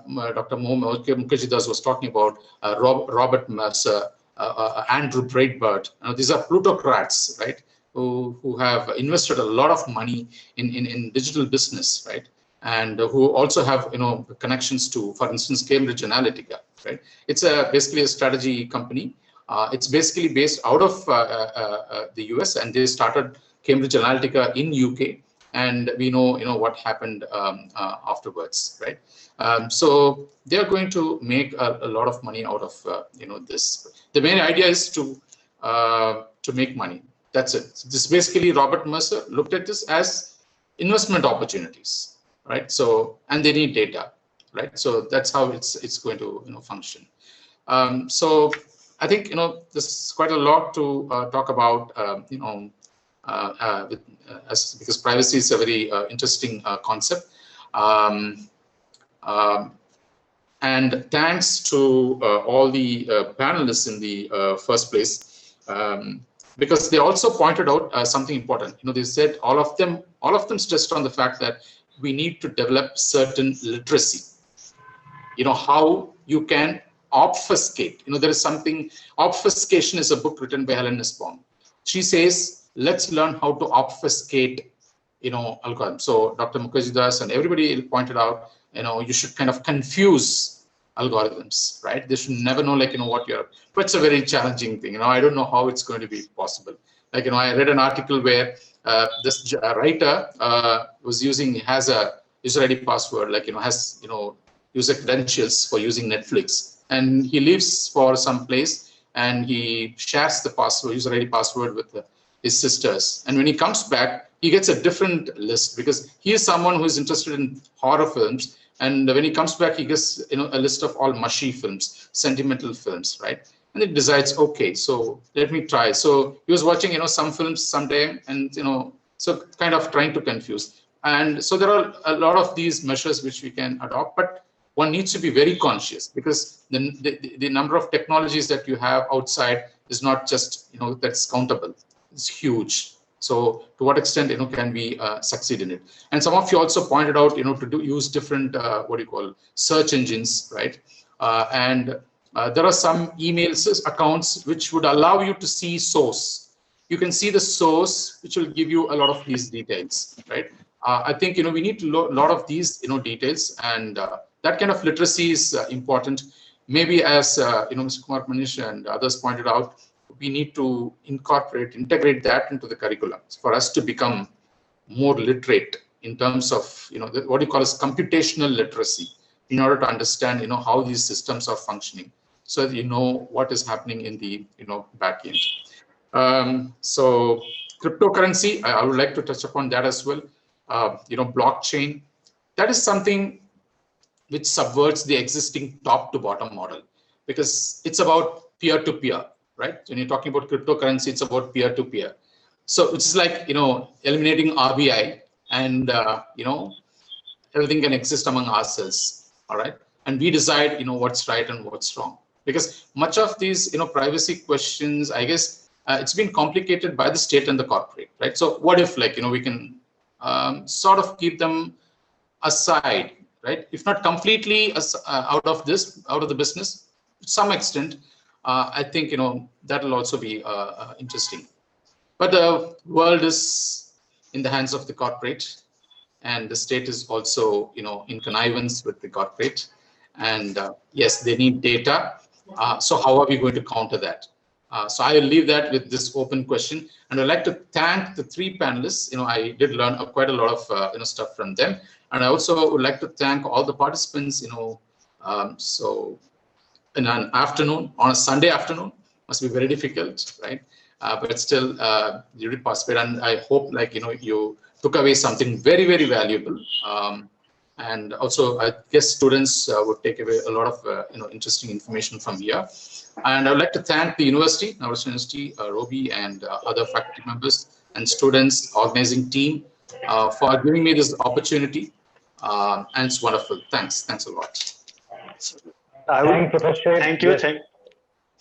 Speaker 3: Mukherjee was talking about Robert Mercer, Andrew Breitbart. These are plutocrats, right? Who have invested a lot of money in digital business, right? And who also have connections to, for instance, Cambridge Analytica, right? It's basically a strategy company. It's basically based out of the US, and they started Cambridge Analytica in UK, and we know what happened afterwards, right? So they are going to make a lot of money out of this. The main idea is to make money. That's it. So this basically, Robert Mercer looked at this as investment opportunities. Right, so, and they need data, right? So that's how it's going to function. So I think this is quite a lot to talk about, because privacy is a very interesting concept. And thanks to all the panelists in the first place, because they also pointed out something important. They said all of them stressed on the fact that we need to develop certain literacy. How you can obfuscate. There is something, obfuscation is a book written by Helen Nussbaum. She says, let's learn how to obfuscate, algorithm. So Dr. Mukherjee Das and everybody pointed out, you should kind of confuse algorithms, right? They should never know, what you're, but it's a very challenging thing. I don't know how it's going to be possible. I read an article where this writer has a user ID password, has, user credentials for using Netflix, and he leaves for some place and he shares the password, user ID password with his sisters. And when he comes back, he gets a different list because he is someone who is interested in horror films. And when he comes back, he gets a list of all mushy films, sentimental films, right? And he decides, okay, so let me try. So he was watching, some films someday, and so kind of trying to confuse. And so there are a lot of these measures which we can adopt, but one needs to be very conscious because the number of technologies that you have outside is not just that's countable. It's huge. So to what extent can we succeed in it? And some of you also pointed out to use different search engines, right? And there are some emails accounts which would allow you to see source. You can see the source, which will give you a lot of these details, right? I think we need a lot of these details, and that kind of literacy is important. Maybe as Mr. Kumar Manish and others pointed out, we need to integrate that into the curriculum for us to become more literate in terms of what you call as computational literacy, in order to understand how these systems are functioning, so that what is happening in the back end. So cryptocurrency, I would like to touch upon that as well. Blockchain, that is something which subverts the existing top to bottom model, because it's about peer-to-peer, right? When you're talking about cryptocurrency, it's about peer-to-peer. So it's like, eliminating RBI and, everything can exist among ourselves, all right? And we decide, what's right and what's wrong. Because much of these, privacy questions, I guess, it's been complicated by the state and the corporate, right? So what if, we can sort of keep them aside, right? If not completely out of the business, to some extent, I think that will also be interesting. But the world is in the hands of the corporate, and the state is also in connivance with the corporate. And yes, they need data. So how are we going to counter that? So I will leave that with this open question, and I'd like to thank the three panelists. I did learn quite a lot of stuff from them, and I also would like to thank all the participants. So in an afternoon, on a Sunday afternoon, must be very difficult, right? But still, you did participate, and I hope you took away something very, very valuable. And also, I guess students would take away a lot of interesting information from here. And I would like to thank the university, Navrachana University, Robi, and other faculty members and students, organizing team, for giving me this opportunity. And it's wonderful. Thanks a lot.
Speaker 5: Thank you.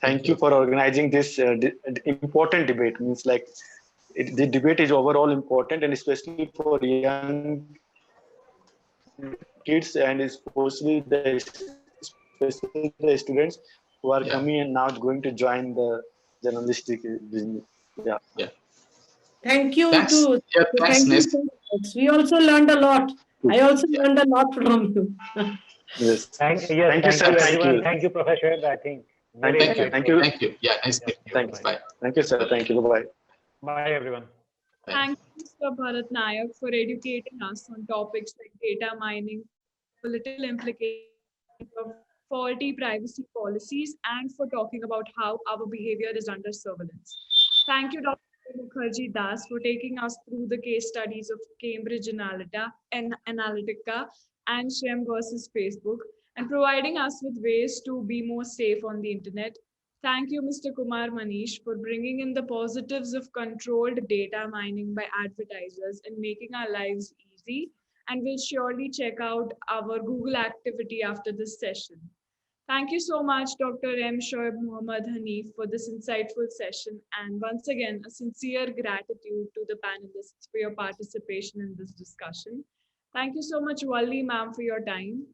Speaker 5: Thank you for organizing this important debate. Means the debate is overall important, and especially for young kids, and especially the students who are coming and now going to join the journalistic business. Yeah.
Speaker 6: Thank you.
Speaker 3: Thanks.
Speaker 6: Thank you so much. We also learned a lot. I also learned a lot from you.
Speaker 5: Yes.
Speaker 7: Thank you, sir. Thank you, Professor. I think.
Speaker 3: Thank you. Yeah, nice.
Speaker 5: Thank you.
Speaker 3: Bye.
Speaker 5: Thank you, sir. Thank you. Bye.
Speaker 7: Bye, everyone.
Speaker 1: Thank you, Mr. Bharat Nayak, for educating us on topics like data mining, political implications of faulty privacy policies, and for talking about how our behavior is under surveillance. Thank you, Dr. Mukherjee Das, for taking us through the case studies of Cambridge Analytica and Shem versus Facebook, and providing us with ways to be more safe on the internet. Thank you, Mr. Kumar Manish, for bringing in the positives of controlled data mining by advertisers and making our lives easy. And we'll surely check out our Google activity after this session. Thank you so much, Dr. M. Shoaib Mohammad Hanif, for this insightful session. And once again, a sincere gratitude to the panelists for your participation in this discussion. Thank you so much, Walli ma'am, for your time.